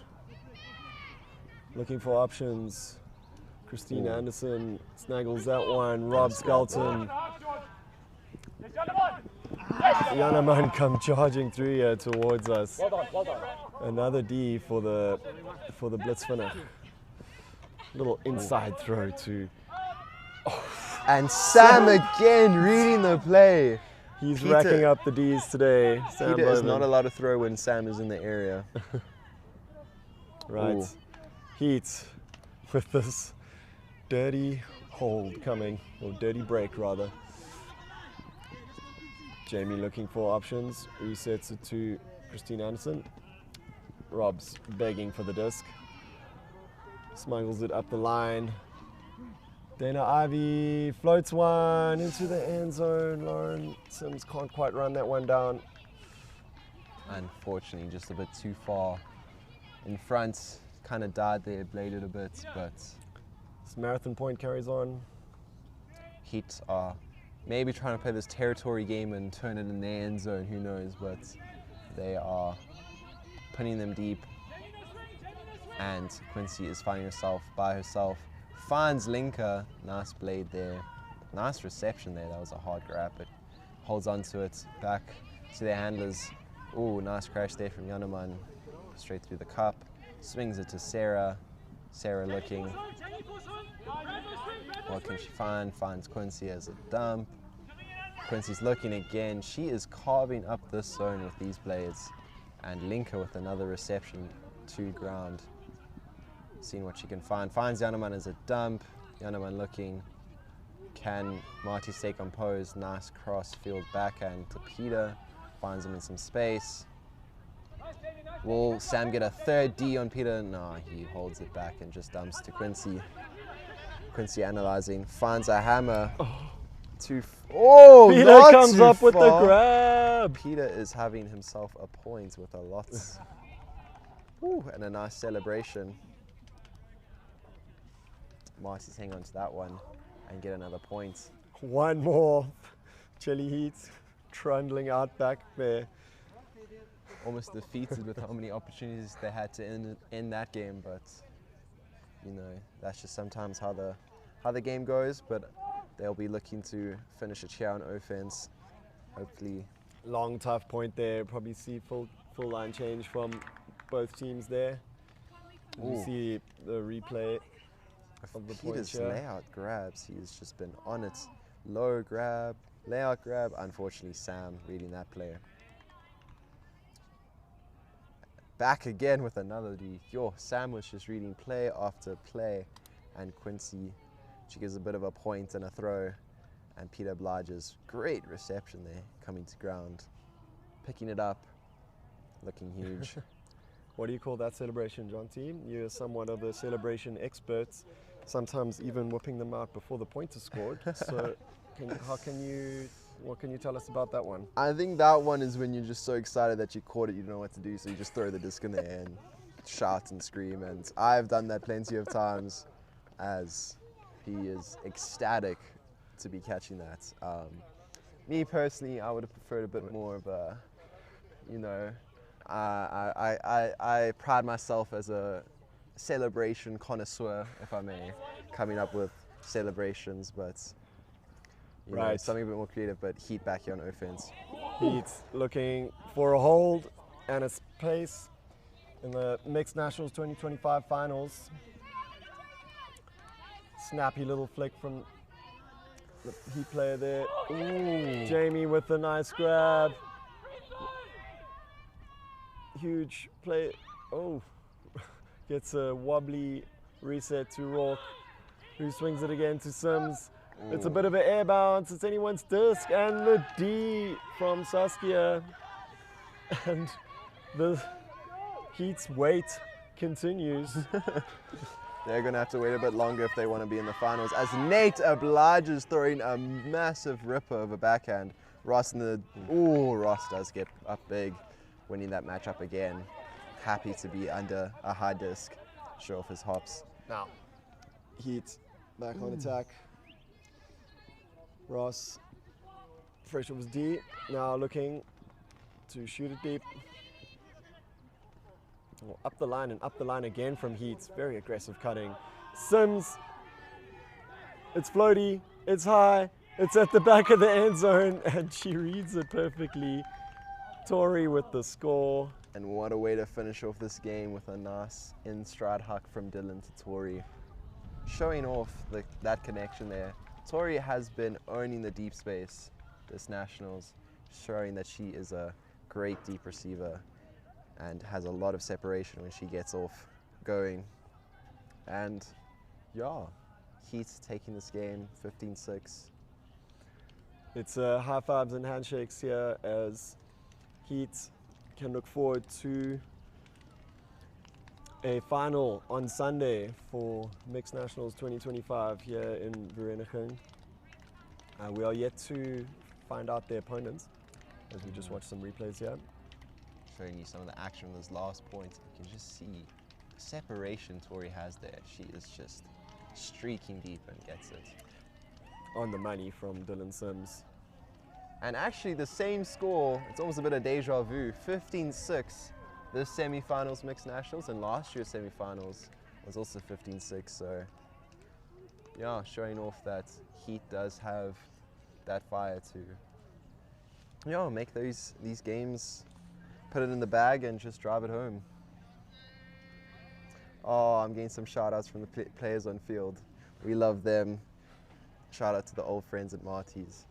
[SPEAKER 6] Looking for options. Christine Anderson snaggles that one. Rob Skelton. Janneman come charging through here towards us. Another D for the blitz spinner. Little inside throw to.
[SPEAKER 5] And Sam again reading the play.
[SPEAKER 6] He's racking up the Ds today. Sam
[SPEAKER 5] Peter is
[SPEAKER 6] Bowman.
[SPEAKER 5] not allowed to throw when Sam is in the area.
[SPEAKER 6] Right.
[SPEAKER 5] Ooh.
[SPEAKER 6] Heat with this dirty hold coming, or dirty break rather. Jamie looking for options, resets it to Christine Anderson. Rob's begging for the disc. Smuggles it up the line. Dana Ivy floats one into the end zone. Lauren Sims can't quite run that one down.
[SPEAKER 5] Unfortunately, just a bit too far in front. Kind of died there, bladed a bit, but
[SPEAKER 6] This marathon point carries on.
[SPEAKER 5] Heat are maybe trying to play this territory game and turn it in their end zone, who knows, but they are putting them deep. And Quincy is finding herself by herself. Finds Linka, nice blade there. Nice reception there, that was a hard grab, but holds on to it. Back to their handlers. Ooh, nice crash there from Janneman. straight through the cup, swings it to Sarah. Sarah looking. What can she find? Finds Quincy as a dump. Quincy's looking again. She is carving up this zone with these blades. And Linka with another reception to ground. Seeing what she can find. Finds Yaneman as a dump. Yaneman looking. Can Marty stay composed? Nice cross field backhand to Peter. Finds him in some space. Will Sam get a third D on Peter? No, he holds it back and just dumps to Quincy. Quincy analyzing. Finds a hammer.
[SPEAKER 6] Peter comes up with the grab.
[SPEAKER 5] Peter is having himself a point with a lot. Ooh, and a nice celebration. Marty's hang on to that one and get another point.
[SPEAKER 6] One more. Chilli Heat trundling out back there.
[SPEAKER 5] Almost defeated with how many opportunities they had to end that game, but you know, that's just sometimes how the game goes. But they'll be looking to finish it here on offense. Hopefully.
[SPEAKER 6] Long tough point there. Probably see full line change from both teams there. You see the replay of the point
[SPEAKER 5] Peter's
[SPEAKER 6] here.
[SPEAKER 5] layout grabs. He's just been on it. Low grab, layout grab. Unfortunately, Sam reading that play. Back again with another D. Sam was just reading play after play, and Quincy, she gives a bit of a point and a throw, and Peter obliges. Great reception there, coming to ground, picking it up, looking huge.
[SPEAKER 6] What do you call that celebration, John T? You're somewhat of a celebration expert, sometimes even whipping them out before the point is scored. So what can you tell us about that one?
[SPEAKER 5] I think that one is when you're just so excited that you caught it, you don't know what to do, so you just throw the disc in the air and shout and scream. And I've done that plenty of times, as he is ecstatic to be catching that. Me personally, I would have preferred a bit more of a, you know, I pride myself as a celebration connoisseur, if I may, coming up with celebrations, but you know, something a bit more creative. But Heat back here on offense.
[SPEAKER 6] Heat looking for a hold and a space in the Mixed Nationals 2025 finals. Snappy little flick from the Heat player there. Ooh. Jamie with a nice grab. Huge play. Oh, gets a wobbly reset to Rourke, who swings it again to Sims. It's a bit of an air bounce. It's anyone's disc, and the D from Saskia. And the Heat's wait continues.
[SPEAKER 5] They're going to have to wait a bit longer if they want to be in the finals, as Nate obliges, throwing a massive ripper of a backhand. Ross does get up big, winning that matchup again. Happy to be under a high disc, show off his hops.
[SPEAKER 6] Now, Heat back on attack. Ross, fresh off his D, now looking to shoot it deep. Oh, up the line and up the line again from Heat. Very aggressive cutting. Sims, it's floaty, it's high, it's at the back of the end zone, and she reads it perfectly. Tori with the score.
[SPEAKER 5] And what a way to finish off this game with a nice in-stride huck from Dylan to Tori. Showing off that connection there. Tori has been owning the deep space this Nationals, showing that she is a great deep receiver and has a lot of separation when she gets off going. And yeah, Heat's taking this game 15-6.
[SPEAKER 6] It's high fives and handshakes here as Heat can look forward to a final on Sunday for Mixed Nationals 2025 here in Vereeniging. We are yet to find out their opponents as we just watch some replays here.
[SPEAKER 5] Showing you some of the action on those last points. You can just see the separation Tori has there. She is just streaking deep and gets it.
[SPEAKER 6] On the money from Dylan Sims.
[SPEAKER 5] And actually the same score, it's almost a bit of deja vu, 15-6. This semi-finals Mixed Nationals, and last year's semi-finals was also 15-6. So yeah, showing off that Heat does have that fire to make these games, put it in the bag and just drive it home. Oh, I'm getting some shout outs from the players on field. We love them. Shout out to the old friends at Marty's.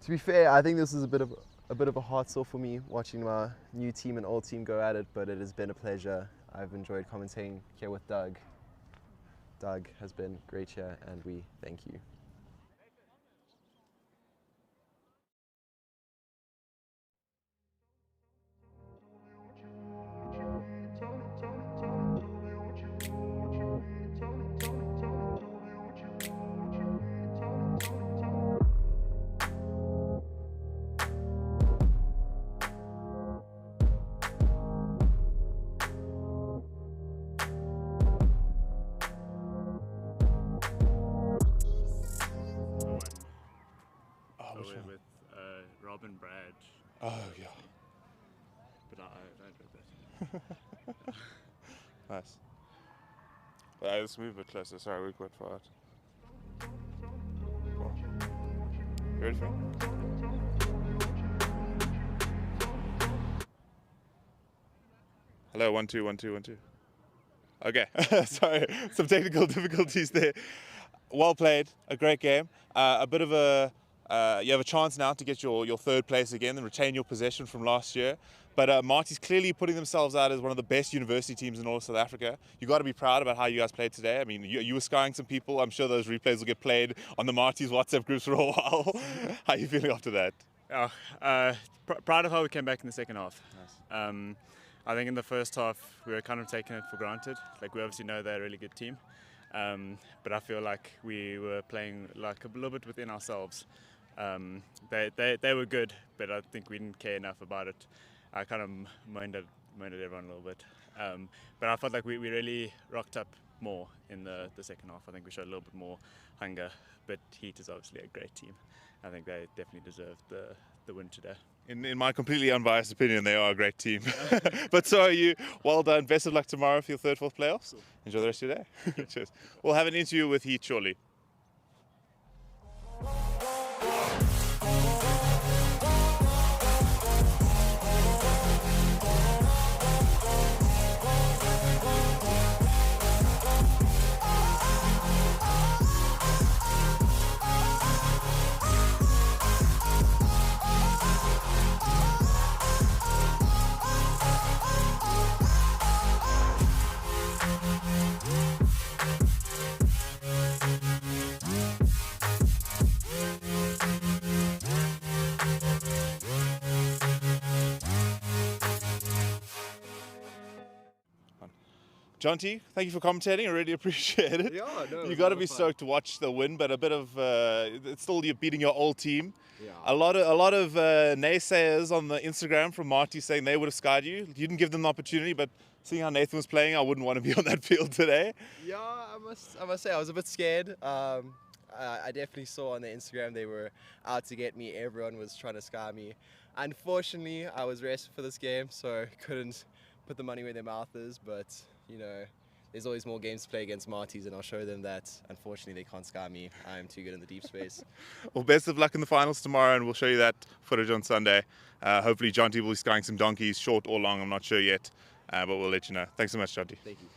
[SPEAKER 5] To be fair, I think this is a bit of a heart sore for me, watching my new team and old team go at it, but it has been a pleasure. I've enjoyed commentating here with Doug. Doug has been great here, and we thank you.
[SPEAKER 3] With Rob and Brad,
[SPEAKER 1] Oh, yeah.
[SPEAKER 3] but I read that.
[SPEAKER 1] Nice. Let's move a bit closer. Sorry, we got far out. You ready for it? Hello, 1 2 1 2 1 2. Okay, sorry, some technical difficulties there. Well played, a great game. A bit of a you have a chance now to get your third place again and retain your possession from last year. But Marty's clearly putting themselves out as one of the best university teams in all of South Africa. You got to be proud about how you guys played today. I mean, you were skying some people. I'm sure those replays will get played on the Marty's WhatsApp groups for a while. How are you feeling after that?
[SPEAKER 3] Oh, proud of how we came back in the second half. Nice. I think in the first half we were kind of taking it for granted. Like, we obviously know they're a really good team, but I feel like we were playing like a little bit within ourselves. They were good, but I think we didn't care enough about it. I kind of moaned at everyone a little bit, but I felt like we really rocked up more in the second half. I think we showed a little bit more hunger, but Heat is obviously a great team. I think they definitely deserved the win today.
[SPEAKER 1] In my completely unbiased opinion, they are a great team. But so are you. Well done. Best of luck tomorrow for your third, fourth playoffs. Cool. Enjoy the rest of your day. Cheers. We'll have an interview with Heat shortly. Jonty, thank you for commentating. I really appreciate it.
[SPEAKER 5] Yeah, no,
[SPEAKER 1] you got to be stoked to watch the win, but a bit of it's still you're beating your old team.
[SPEAKER 5] Yeah.
[SPEAKER 1] A lot of naysayers on the Instagram from Marty saying they would have skied you. You didn't give them the opportunity, but seeing how Nathan was playing, I wouldn't want to be on that field today.
[SPEAKER 5] Yeah, I must say I was a bit scared. I definitely saw on the Instagram they were out to get me. Everyone was trying to sky me. Unfortunately, I was rested for this game, so couldn't put the money where their mouth is. But you know, there's always more games to play against Marty's, and I'll show them that unfortunately they can't sky me. I am too good in the deep space.
[SPEAKER 1] Well, best of luck in the finals tomorrow, and we'll show you that footage on Sunday. Hopefully Jonty will be skying some donkeys, short or long, I'm not sure yet, but we'll let you know. Thanks so much, Jonty.
[SPEAKER 5] Thank you.